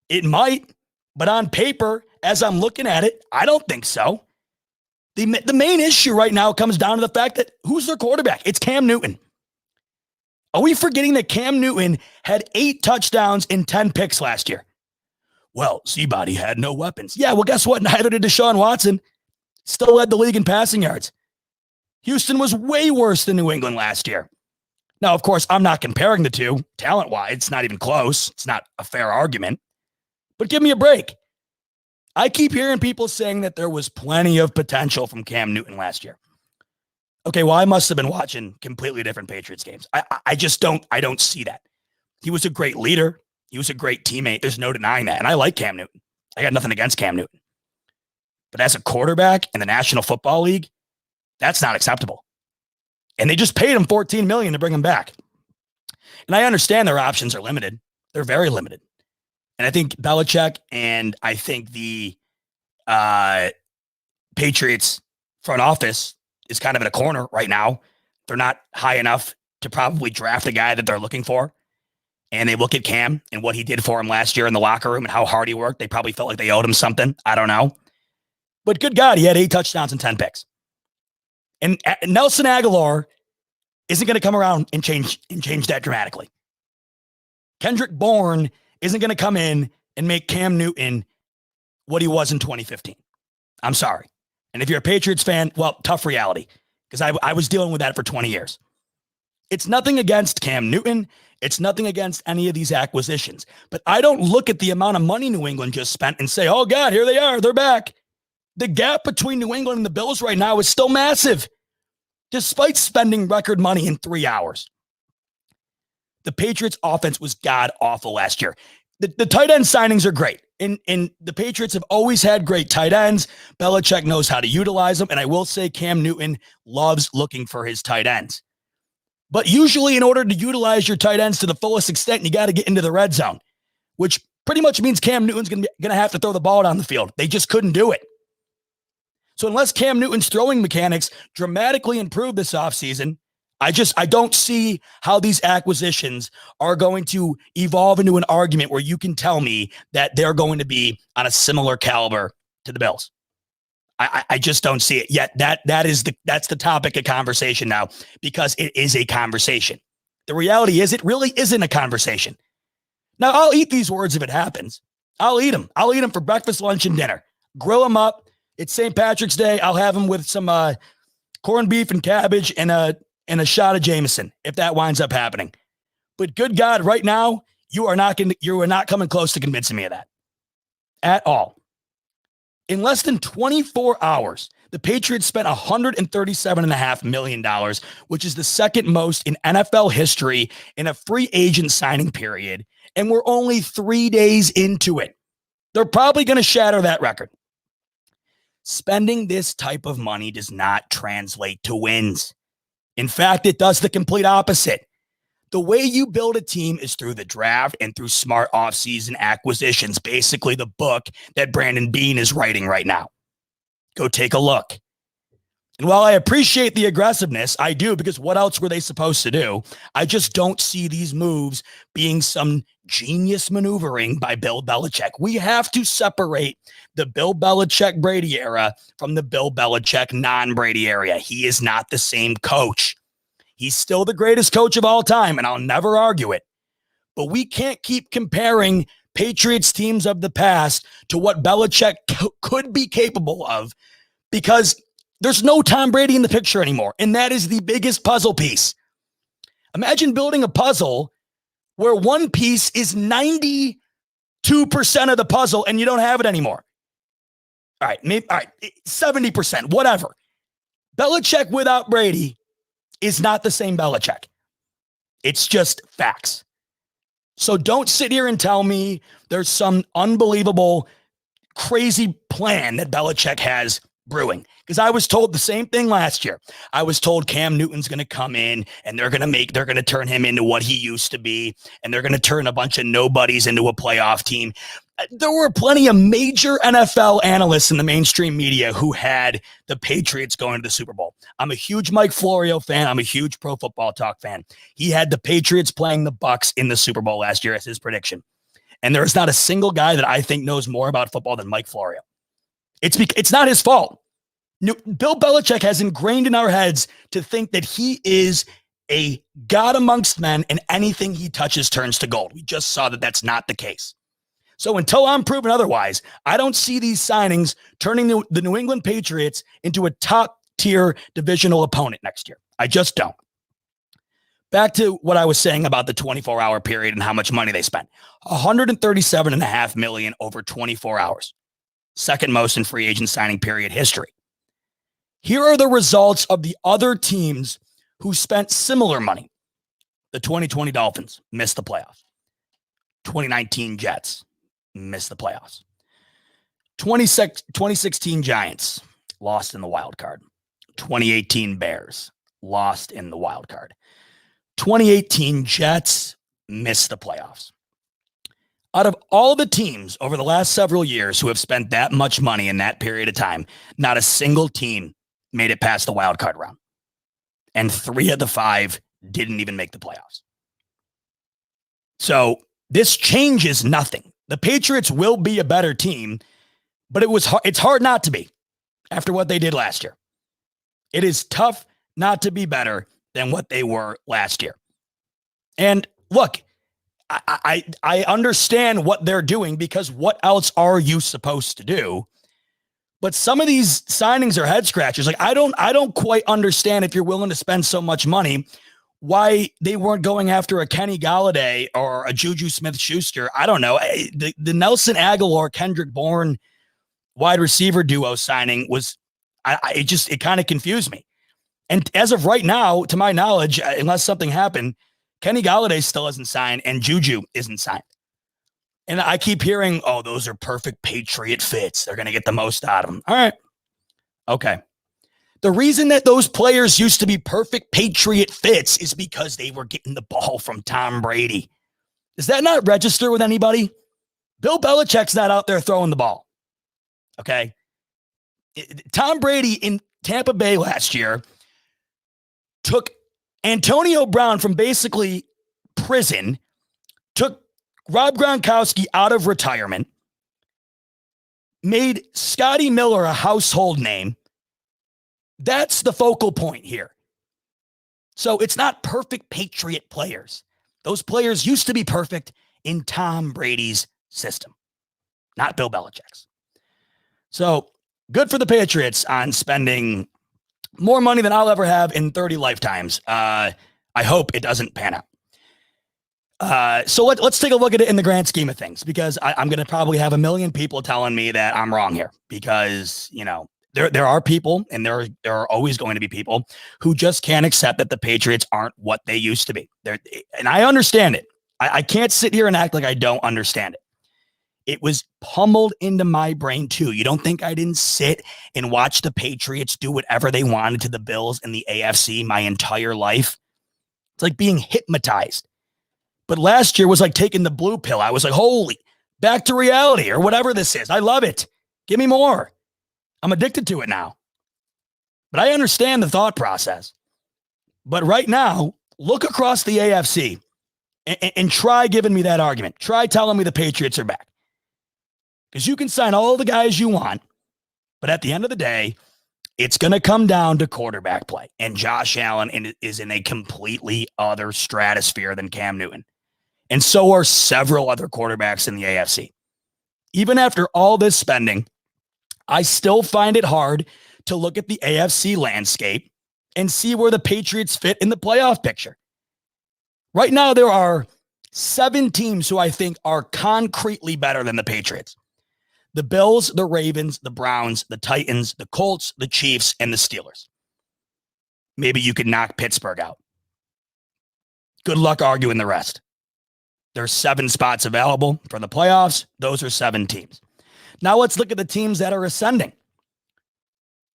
It might, but on paper, as I'm looking at it, I don't think so. The main issue right now comes down to the fact that who's their quarterback? It's Cam Newton. Are we forgetting that Cam Newton had 8 touchdowns and 10 picks last year? Well, Seabody had no weapons. Yeah, well, guess what? Neither did Deshaun Watson. Still led the league in passing yards. Houston was way worse than New England last year. Now, of course, I'm not comparing the two talent-wise. It's not even close. It's not a fair argument. But give me a break. I keep hearing people saying that there was plenty of potential from Cam Newton last year. Okay, well, I must have been watching completely different Patriots games. I just don't see that. He was a great leader. He was a great teammate. There's no denying that. And I like Cam Newton. I got nothing against Cam Newton. But as a quarterback in the National Football League, that's not acceptable. And they just paid him $14 million to bring him back. And I understand their options are limited. They're very limited. And I think Belichick and I think the Patriots front office is kind of in a corner right now. They're not high enough to probably draft a guy that they're looking for. And they look at Cam and what he did for him last year in the locker room and how hard he worked. They probably felt like they owed him something. I don't know. But good God, he had 8 touchdowns and 10 picks. And Nelson Aguilar isn't going to come around and change that dramatically. Kendrick Bourne isn't going to come in and make Cam Newton what he was in 2015. I'm sorry. And if you're a Patriots fan, well, tough reality, because I was dealing with that for 20 years. It's nothing against Cam Newton. It's nothing against any of these acquisitions. But I don't look at the amount of money New England just spent and say, oh, God, here they are. They're back. The gap between New England and the Bills right now is still massive, despite spending record money in 3 hours. The Patriots' offense was god-awful last year. The tight end signings are great. And the Patriots have always had great tight ends. Belichick knows how to utilize them. And I will say Cam Newton loves looking for his tight ends. But usually in order to utilize your tight ends to the fullest extent, you got to get into the red zone, which pretty much means Cam Newton's going to have to throw the ball down the field. They just couldn't do it. So unless Cam Newton's throwing mechanics dramatically improve this offseason, I don't see how these acquisitions are going to evolve into an argument where you can tell me that they're going to be on a similar caliber to the Bills. I just don't see it yet. That's the topic of conversation now, because it is a conversation. The reality is it really isn't a conversation. Now, I'll eat these words if it happens. I'll eat them. I'll eat them for breakfast, lunch, and dinner. Grill them up. It's St. Patrick's Day. I'll have them with some corned beef and cabbage and a shot of Jameson if that winds up happening. But good God, right now, you are not coming close to convincing me of that at all. In less than 24 hours, the Patriots spent $137.5 million, which is the second most in NFL history in a free agent signing period. And we're only 3 days into it. They're probably going to shatter that record. Spending this type of money does not translate to wins. In fact, it does the complete opposite. The way you build a team is through the draft and through smart offseason acquisitions, basically the book that Brandon Beane is writing right now. Go take a look. And while I appreciate the aggressiveness, I do, because what else were they supposed to do? I just don't see these moves being some genius maneuvering by Bill Belichick. We have to separate the Bill Belichick Brady era from the Bill Belichick non-Brady era. He is not the same coach. He's still the greatest coach of all time, and I'll never argue it. But we can't keep comparing Patriots teams of the past to what Belichick could be capable of, because there's no Tom Brady in the picture anymore, and that is the biggest puzzle piece. Imagine building a puzzle where one piece is 92% of the puzzle and you don't have it anymore. All right, 70%, whatever. Belichick without Brady is not the same Belichick. It's just facts. So don't sit here and tell me there's some unbelievable, crazy plan that Belichick has brewing, because I was told the same thing last year. I was told Cam Newton's going to come in and they're going to turn him into what he used to be, and they're going to turn a bunch of nobodies into a playoff team. There were plenty of major NFL analysts in the mainstream media who had the Patriots going to the Super Bowl. I'm a huge Mike Florio fan. I'm a huge Pro Football Talk fan. He had the Patriots playing the Bucs in the Super Bowl last year as his prediction. And there is not a single guy that I think knows more about football than Mike Florio. It's not his fault. Bill Belichick has ingrained in our heads to think that he is a god amongst men and anything he touches turns to gold. We just saw that that's not the case. So until I'm proven otherwise, I don't see these signings turning the New England Patriots into a top-tier divisional opponent next year. I just don't. Back to what I was saying about the 24-hour period and how much money they spent. $137.5 million over 24 hours. Second most in free agent signing period history. Here are the results of the other teams who spent similar money. The 2020 Dolphins missed the playoffs. 2019 Jets missed the playoffs. 2016 Giants lost in the wild card. 2018 Bears lost in the wild card. 2018 Jets missed the playoffs. Out of all the teams over the last several years who have spent that much money in that period of time, not a single team made it past the wild card round. And 3 of the 5 didn't even make the playoffs. So this changes nothing. The Patriots will be a better team, but it's hard not to be after what they did last year. It is tough not to be better than what they were last year. And look, I understand what they're doing, because what else are you supposed to do? But some of these signings are head scratchers. Like, I don't quite understand, if you're willing to spend so much money, why they weren't going after a Kenny Golladay or a Juju Smith-Schuster. I don't know. The Nelson Aguilar, Kendrick Bourne wide receiver duo signing was, it kind of confused me. And as of right now, to my knowledge, unless something happened, Kenny Golladay still hasn't signed and Juju isn't signed. And I keep hearing, oh, those are perfect Patriot fits. They're going to get the most out of them. All right. Okay. The reason that those players used to be perfect Patriot fits is because they were getting the ball from Tom Brady. Does that not register with anybody? Bill Belichick's not out there throwing the ball. Okay. Tom Brady in Tampa Bay last year took Antonio Brown from basically prison, took Rob Gronkowski out of retirement, made Scotty Miller a household name. That's the focal point here. So it's not perfect Patriot players. Those players used to be perfect in Tom Brady's system, not Bill Belichick's. So good for the Patriots on spending more money than I'll ever have in 30 lifetimes. I hope it doesn't pan out. So let's take a look at it in the grand scheme of things, because I'm going to probably have a million people telling me that I'm wrong here, because, you know, there are people, and there are always going to be people who just can't accept that the Patriots aren't what they used to be. And I understand it. I can't sit here and act like I don't understand it. It was pummeled into my brain too. You don't think I didn't sit and watch the Patriots do whatever they wanted to the Bills in the AFC my entire life? It's like being hypnotized. But last year was like taking the blue pill. I was like, holy, back to reality, or whatever this is. I love it. Give me more. I'm addicted to it now. But I understand the thought process. But right now, look across the AFC and try giving me that argument. Try telling me the Patriots are back. Because you can sign all the guys you want, but at the end of the day, it's going to come down to quarterback play. And Josh Allen is in a completely other stratosphere than Cam Newton. And so are several other quarterbacks in the AFC. Even after all this spending, I still find it hard to look at the AFC landscape and see where the Patriots fit in the playoff picture. Right now, there are 7 teams who I think are concretely better than the Patriots. The Bills, the Ravens, the Browns, the Titans, the Colts, the Chiefs, and the Steelers. Maybe you could knock Pittsburgh out. Good luck arguing the rest. There's 7 spots available for the playoffs. Those are 7 teams. Now let's look at the teams that are ascending.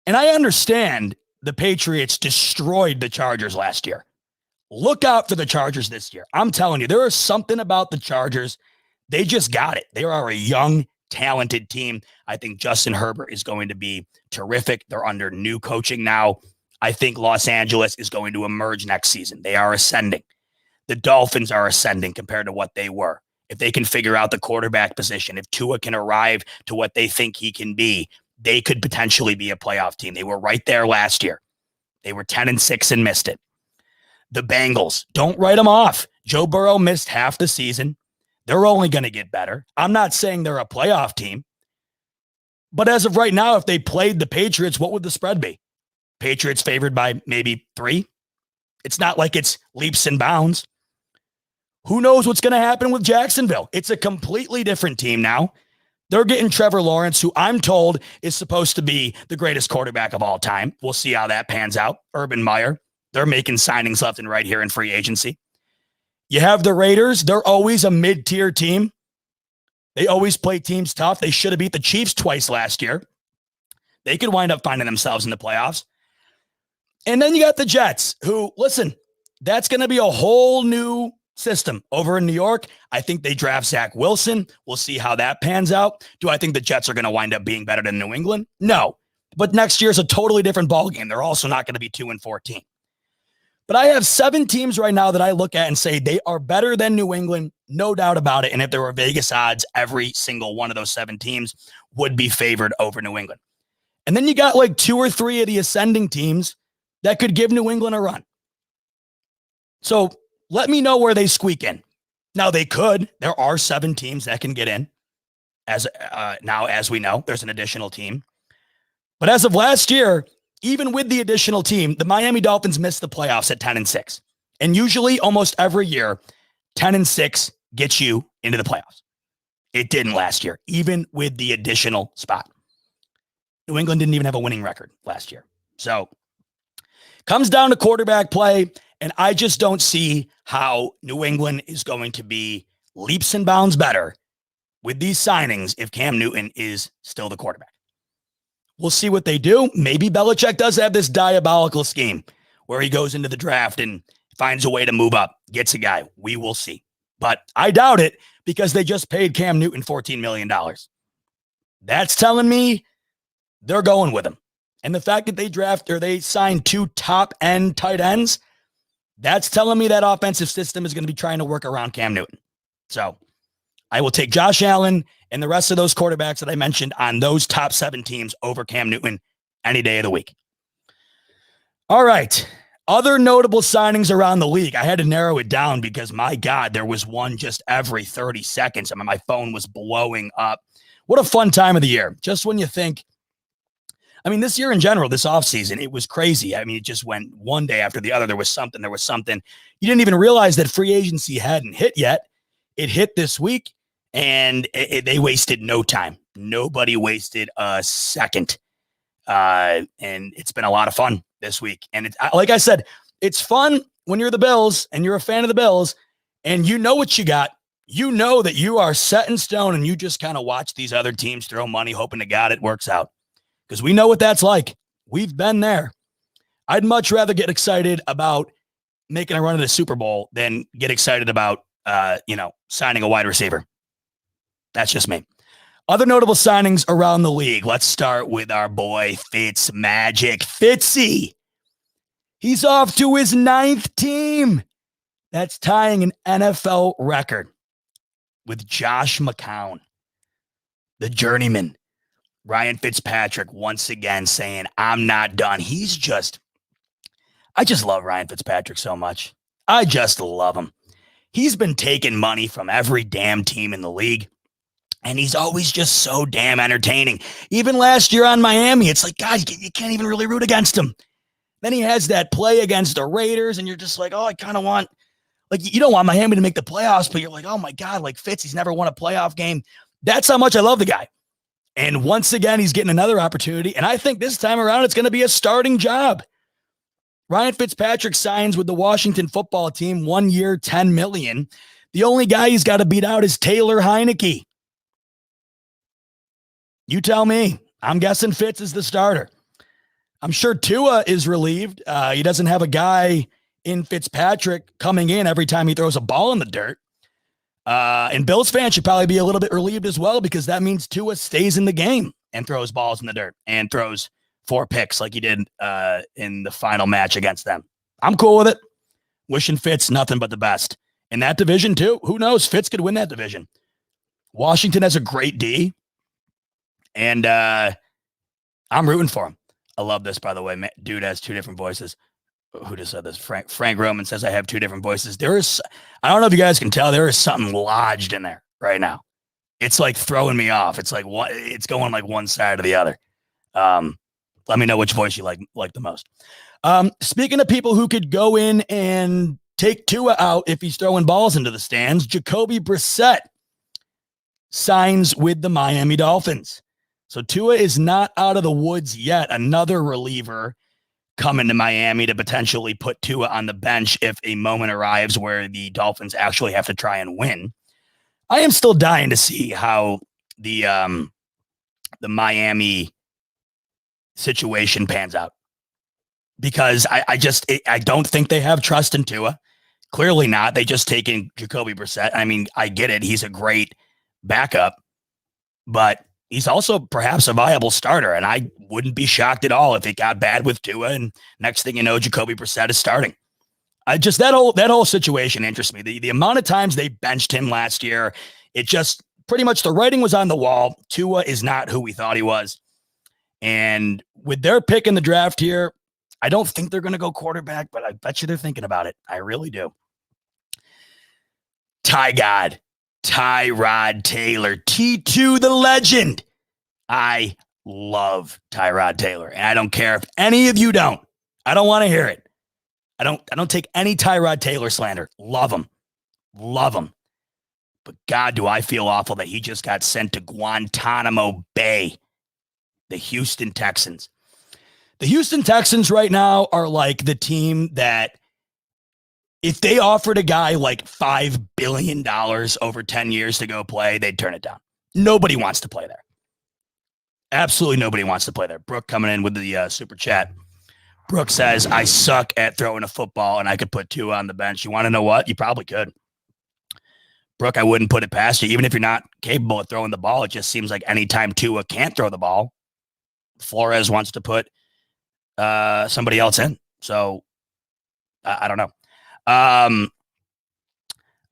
And I understand the Patriots destroyed the Chargers last year. Look out for the Chargers this year. I'm telling you, there is something about the Chargers. They just got it. They are a young, talented team. I think Justin Herbert is going to be terrific. They're under new coaching now. I think Los Angeles is going to emerge next season. They are ascending. The Dolphins are ascending compared to what they were. If they can figure out the quarterback position, if Tua can arrive to what they think he can be, they could potentially be a playoff team. They were right there last year. They were 10-6 and missed it. The Bengals, don't write them off. Joe Burrow missed half the season. They're only going to get better. I'm not saying they're a playoff team. But as of right now, if they played the Patriots, what would the spread be? Patriots favored by maybe 3? It's not like it's leaps and bounds. Who knows what's going to happen with Jacksonville? It's a completely different team now. They're getting Trevor Lawrence, who I'm told is supposed to be the greatest quarterback of all time. We'll see how that pans out. Urban Meyer. They're making signings left and right here in free agency. You have the Raiders. They're always a mid-tier team. They always play teams tough. They should have beat the Chiefs twice last year. They could wind up finding themselves in the playoffs. And then you got the Jets, who, listen, that's going to be a whole new system over in New York. I think they draft Zach Wilson. We'll see how that pans out. Do I think the Jets are going to wind up being better than New England? No. But next year's a totally different ballgame. They're also not going to be 2-14. But I have 7 teams right now that I look at and say they are better than New England, no doubt about it. And if there were Vegas odds, every single one of those 7 teams would be favored over New England. And then you got like 2 or 3 of the ascending teams that could give New England a run. So let me know where they squeak in. Now they could. There are 7 teams that can get in. Now, as we know, there's an additional team. But as of last year, even with the additional team, the Miami Dolphins missed the playoffs at 10-6. And usually, almost every year, 10-6 gets you into the playoffs. It didn't last year, even with the additional spot. New England didn't even have a winning record last year. So, comes down to quarterback play, and I just don't see how New England is going to be leaps and bounds better with these signings if Cam Newton is still the quarterback. We'll see what they do. Maybe Belichick does have this diabolical scheme where he goes into the draft and finds a way to move up, gets a guy. We will see. But I doubt it because they just paid Cam Newton $14 million. That's telling me they're going with him. And the fact that they signed 2 top-end tight ends, that's telling me that offensive system is going to be trying to work around Cam Newton. So I will take Josh Allen and the rest of those quarterbacks that I mentioned on those top 7 teams over Cam Newton any day of the week. All right. Other notable signings around the league. I had to narrow it down because, my God, there was one just every 30 seconds. I mean, my phone was blowing up. What a fun time of the year. Just when you think, I mean, this year in general, this offseason, it was crazy. I mean, it just went one day after the other. There was something. You didn't even realize that free agency hadn't hit yet. It hit this week. And they wasted no time. Nobody wasted a second. And it's been a lot of fun this week. And it's, like I said, it's fun when you're the Bills and you're a fan of the Bills and you know what you got. You know that you are set in stone and you just kind of watch these other teams throw money, hoping to God it works out. Because we know what that's like. We've been there. I'd much rather get excited about making a run at the Super Bowl than get excited about, signing a wide receiver. That's just me. Other notable signings around the league. Let's start with our boy Fitzmagic. Fitzy. He's off to his 9th team. That's tying an NFL record with Josh McCown, the journeyman. Ryan Fitzpatrick once again saying, I'm not done. I just love Ryan Fitzpatrick so much. I just love him. He's been taking money from every damn team in the league. And he's always just so damn entertaining. Even last year on Miami, it's like, God, you can't even really root against him. Then he has that play against the Raiders, and you're just like, oh, I kind of want, like, you don't want Miami to make the playoffs, but you're like, oh my God, like Fitz, he's never won a playoff game. That's how much I love the guy. And once again, he's getting another opportunity. And I think this time around, it's going to be a starting job. Ryan Fitzpatrick signs with the Washington football team, 1 year, $10 million. The only guy he's got to beat out is Taylor Heineke. You tell me. I'm guessing Fitz is the starter. I'm sure Tua is relieved. He doesn't have a guy in Fitzpatrick coming in every time he throws a ball in the dirt. And Bills fans should probably be a little bit relieved as well, because that means Tua stays in the game and throws balls in the dirt and throws 4 picks like he did in the final match against them. I'm cool with it. Wishing Fitz nothing but the best. In that division too, who knows? Fitz could win that division. Washington has a great D. And I'm rooting for him. I love this, by the way. Dude has 2 different voices. Who just said this? Frank Roman says I have 2 different voices. I don't know if you guys can tell, there is something lodged in there right now. It's like throwing me off. It's like what? It's going like one side or the other. Let me know which voice you like the most. Speaking of people who could go in and take Tua out if he's throwing balls into the stands, Jacoby Brissett signs with the Miami Dolphins. So Tua is not out of the woods yet. Another reliever coming to Miami to potentially put Tua on the bench if a moment arrives where the Dolphins actually have to try and win. I am still dying to see how the Miami situation pans out, because I don't think they have trust in Tua. Clearly not. They just taken Jacoby Brissett. I mean, I get it. He's a great backup, but he's also perhaps a viable starter, and I wouldn't be shocked at all if it got bad with Tua, and next thing you know, Jacoby Brissett is starting. That whole situation interests me. The amount of times they benched him last year, it just pretty much the writing was on the wall. Tua is not who we thought he was. And with their pick in the draft here, I don't think they're going to go quarterback, but I bet you they're thinking about it. I really do. Tyrod Taylor, T2 the legend. I love Tyrod Taylor, and I don't care if any of you don't. I don't want to hear it. I don't take any Tyrod Taylor slander. Love him. But God, do I feel awful that he just got sent to Guantanamo Bay, the Houston Texans. The Houston Texans right now are like the team that if they offered a guy like $5 billion over 10 years to go play, they'd turn it down. Nobody wants to play there. Absolutely nobody wants to play there. Brooke coming in with the super chat. Brooke says, I suck at throwing a football and I could put Tua on the bench. You want to know what? You probably could. Brooke, I wouldn't put it past you. Even if you're not capable of throwing the ball, it just seems like anytime Tua can't throw the ball, Flores wants to put somebody else in. So I don't know.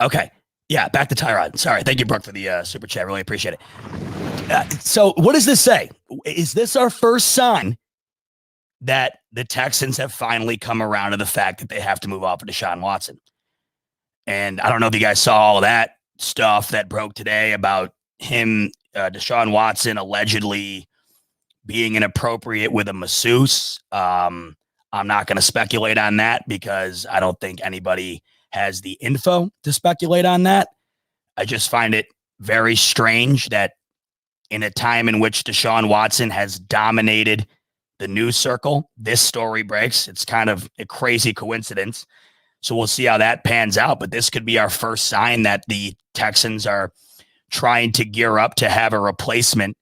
Okay. Yeah, back to Tyrod. Sorry. Thank you, Brooke, for the super chat. Really appreciate it. So what does this say? Is this our first sign that the Texans have finally come around to the fact that they have to move off of Deshaun Watson? And I don't know if you guys saw all that stuff that broke today about him, Deshaun Watson, allegedly being inappropriate with a masseuse. I'm not going to speculate on that because I don't think anybody has the info to speculate on that. I just find it very strange that in a time in which Deshaun Watson has dominated the news circle, this story breaks. It's kind of a crazy coincidence. So we'll see how that pans out. But this could be our first sign that the Texans are trying to gear up to have a replacement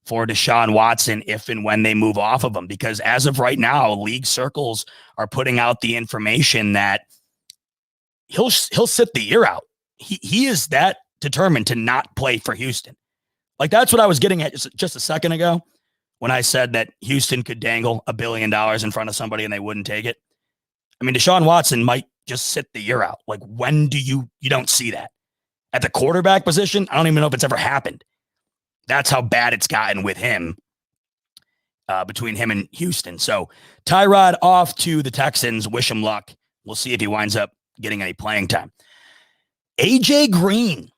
for Deshaun Watson if and when they move off of him. Because as of right now, league circles are putting out the information that he'll sit the year out. He is that determined to not play for Houston. Like, that's what I was getting at just a second ago when I said that Houston could dangle $1 billion in front of somebody and they wouldn't take it. I mean, Deshaun Watson might just sit the year out. Like, when do you don't see that? At the quarterback position, I don't even know if it's ever happened. That's how bad it's gotten with him, between him and Houston. So Tyrod off to the Texans. Wish him luck. We'll see if he winds up getting any playing time. AJ Green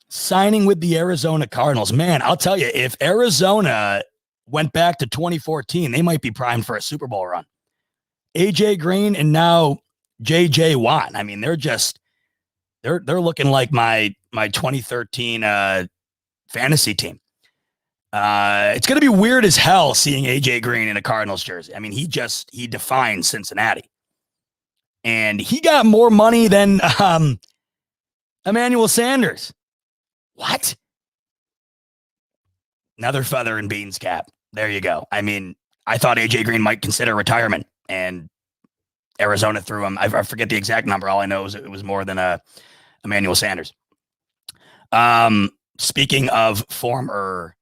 signing with the Arizona Cardinals. Man, I'll tell you, if Arizona went back to 2014, they might be primed for a Super Bowl run. AJ Green and now JJ Watt. I mean, they're looking like my 2013 fantasy team. It's going to be weird as hell seeing AJ Green in a Cardinals jersey. I mean, he defined Cincinnati, and he got more money than Emmanuel Sanders. What? Another feather in Beane's cap. There you go. I mean, I thought AJ Green might consider retirement, and Arizona threw him. I forget the exact number. All I know is it was more than Emmanuel Sanders. Speaking of former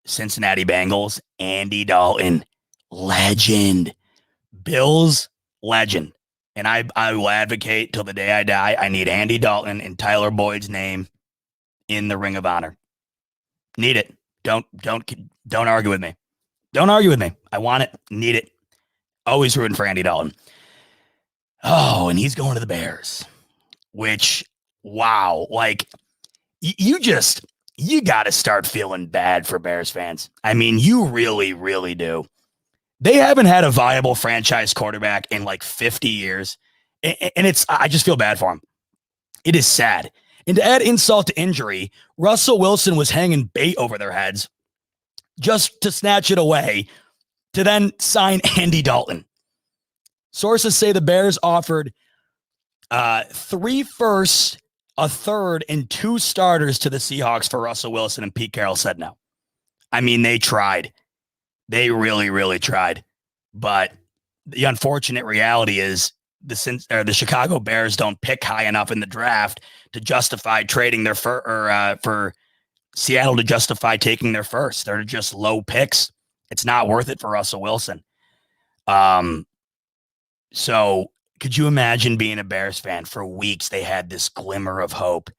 Cincinnati Bengals, Andy Dalton, legend, Bills legend. And I will advocate till the day I die. I need Andy Dalton and Tyler Boyd's name in the Ring of Honor. Need it. Don't argue with me. Don't argue with me. I want it. Need it. Always rooting for Andy Dalton. Oh, and he's going to the Bears, which, wow. Like, you got to start feeling bad for Bears fans. I mean, you really, really do. They haven't had a viable franchise quarterback in like 50 years. And I just feel bad for him. It is sad. And to add insult to injury, Russell Wilson was hanging bait over their heads just to snatch it away to then sign Andy Dalton. Sources say the Bears offered 3 firsts, a third, and 2 starters to the Seahawks for Russell Wilson, and Pete Carroll said no. I mean, they tried. They really, really tried. But the unfortunate reality is the Chicago Bears don't pick high enough in the draft to justify trading their for Seattle to justify taking their first. They're just low picks. It's not worth it for Russell Wilson. So could you imagine being a Bears fan? For weeks, they had this glimmer of hope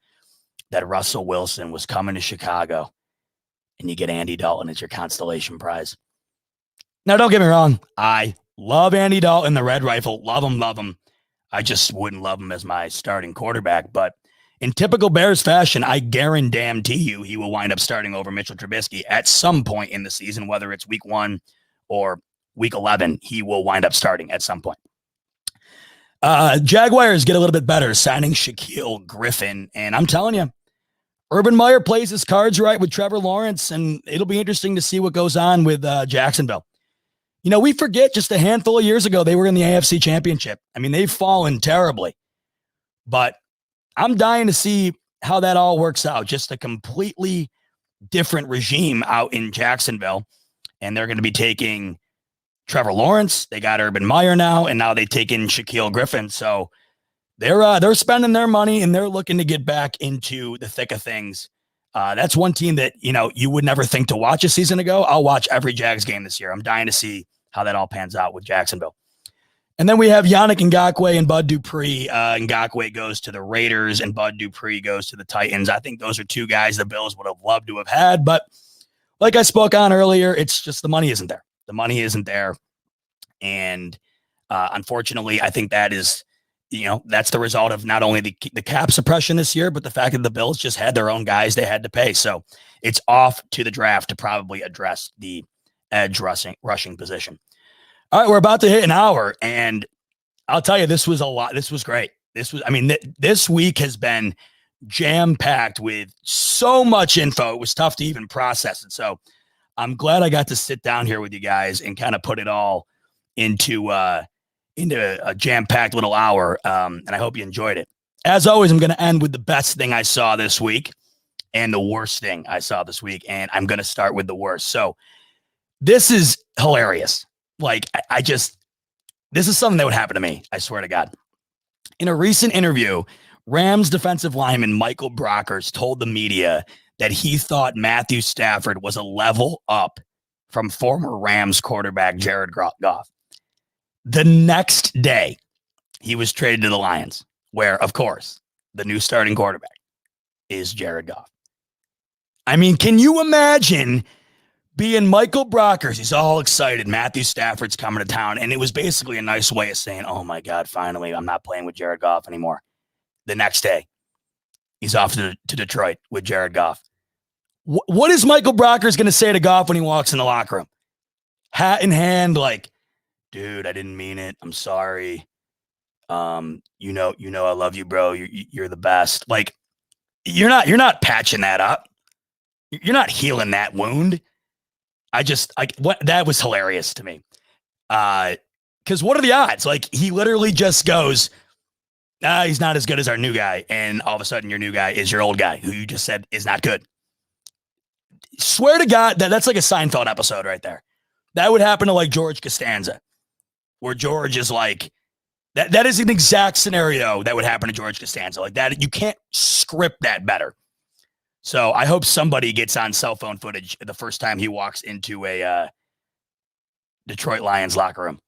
that Russell Wilson was coming to Chicago, and you get Andy Dalton as your constellation prize. Now, don't get me wrong. I love Andy Dalton, the Red Rifle. Love him. I just wouldn't love him as my starting quarterback. But in typical Bears fashion, I guarantee you he will wind up starting over Mitchell Trubisky at some point in the season, whether it's week 1 or week 11. He will wind up starting at some point. Jaguars get a little bit better, signing Shaquille Griffin. And I'm telling you, Urban Meyer plays his cards right with Trevor Lawrence, and it'll be interesting to see what goes on with Jacksonville. You know, we forget just a handful of years ago, they were in the AFC Championship. I mean, they've fallen terribly. But I'm dying to see how that all works out. Just a completely different regime out in Jacksonville. And they're going to be taking Trevor Lawrence. They got Urban Meyer now, and now they take in Shaquille Griffin. So they're spending their money, and they're looking to get back into the thick of things. That's one team that, you know, you would never think to watch a season ago. I'll watch every Jags game this year. I'm dying to see how that all pans out with Jacksonville. And then we have Yannick Ngakoue and Bud Dupree. Ngakoue goes to the Raiders, and Bud Dupree goes to the Titans. I think those are 2 guys the Bills would have loved to have had. But like I spoke on earlier, it's just the money isn't there. The money isn't there. And unfortunately, I think that is, you know, that's the result of not only the cap suppression this year, but the fact that the Bills just had their own guys they had to pay. So it's off to the draft to probably address the edge rushing position. All right, we're about to hit an hour, and I'll tell you, this was a lot. This was great. This week has been jam-packed with so much info. It was tough to even process it. So I'm glad I got to sit down here with you guys and kind of put it all into a jam-packed little hour, and I hope you enjoyed it. As always, I'm going to end with the best thing I saw this week and the worst thing I saw this week, and I'm going to start with the worst. So this is hilarious. Like, this is something that would happen to me, I swear to God. In a recent interview, Rams defensive lineman Michael Brockers told the media that he thought Matthew Stafford was a level up from former Rams quarterback Jared Goff. The next day, he was traded to the Lions, where, of course, the new starting quarterback is Jared Goff. I mean, can you imagine being Michael Brockers? He's all excited. Matthew Stafford's coming to town. And it was basically a nice way of saying, oh, my God, finally, I'm not playing with Jared Goff anymore. The next day, he's off to Detroit with Jared Goff. What is Michael Brockers going to say to Goff when he walks in the locker room? Hat in hand, like, dude, I didn't mean it. I'm sorry. You know, I love you, bro. You're the best. Like, you're not patching that up. You're not healing that wound. That was hilarious to me. Because what are the odds? Like, he literally just goes, he's not as good as our new guy. And all of a sudden, your new guy is your old guy who you just said is not good. Swear to God, that's like a Seinfeld episode right there. That would happen to like George Costanza, where George is like, that is an exact scenario that would happen to George Costanza. Like that, you can't script that better. So I hope somebody gets on cell phone footage the first time he walks into a Detroit Lions locker room.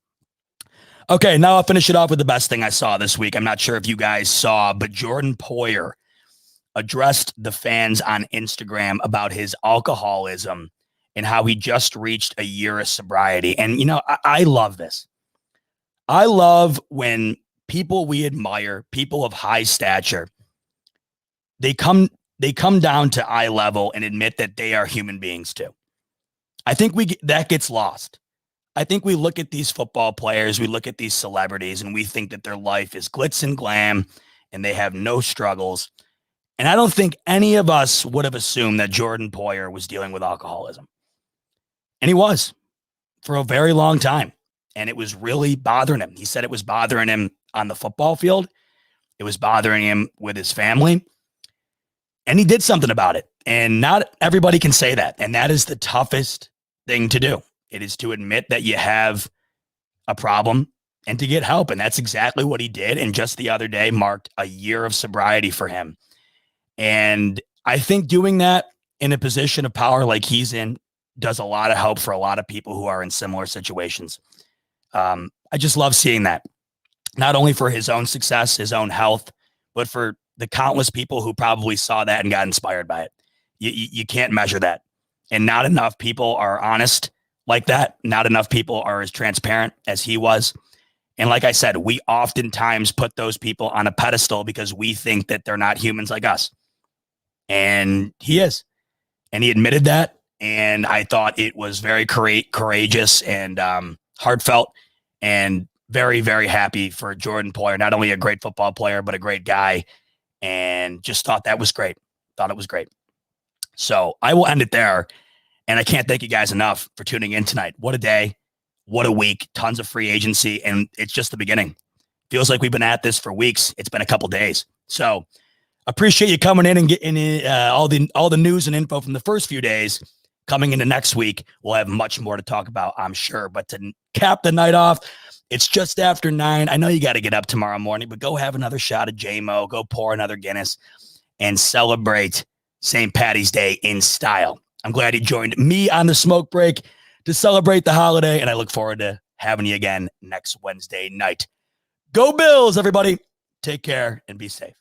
Okay, now I'll finish it off with the best thing I saw this week. I'm not sure if you guys saw, but Jordan Poyer addressed the fans on Instagram about his alcoholism and how he just reached a year of sobriety. And, you know, I love this. I love when people we admire, people of high stature, they come down to eye level and admit that they are human beings too. I think that gets lost. I think we look at these football players, we look at these celebrities, and we think that their life is glitz and glam and they have no struggles. And I don't think any of us would have assumed that Jordan Poyer was dealing with alcoholism. And he was for a very long time. And it was really bothering him. He said it was bothering him on the football field. It was bothering him with his family. And he did something about it. And not everybody can say that. And that is the toughest thing to do. It is to admit that you have a problem and to get help. And that's exactly what he did. And just the other day marked a year of sobriety for him. And I think doing that in a position of power like he's in does a lot of help for a lot of people who are in similar situations. I just love seeing that, not only for his own success, his own health, but for the countless people who probably saw that and got inspired by it. You can't measure that. And not enough people are honest like that. Not enough people are as transparent as he was. And like I said, we oftentimes put those people on a pedestal because we think that they're not humans like us. And he is. And he admitted that. And I thought it was very courageous and heartfelt, and very, very happy for Jordan Poyer. Not only a great football player, but a great guy. And just thought that was great. Thought it was great. So I will end it there. And I can't thank you guys enough for tuning in tonight. What a day. What a week. Tons of free agency. And it's just the beginning. Feels like we've been at this for weeks. It's been a couple days. So appreciate you coming in and getting all the news and info from the first few days. Coming into next week, we'll have much more to talk about, I'm sure. But to cap the night off, it's just after 9. I know you got to get up tomorrow morning, but go have another shot of J-Mo. Go pour another Guinness and celebrate St. Paddy's Day in style. I'm glad you joined me on the smoke break to celebrate the holiday, and I look forward to having you again next Wednesday night. Go Bills, everybody. Take care and be safe.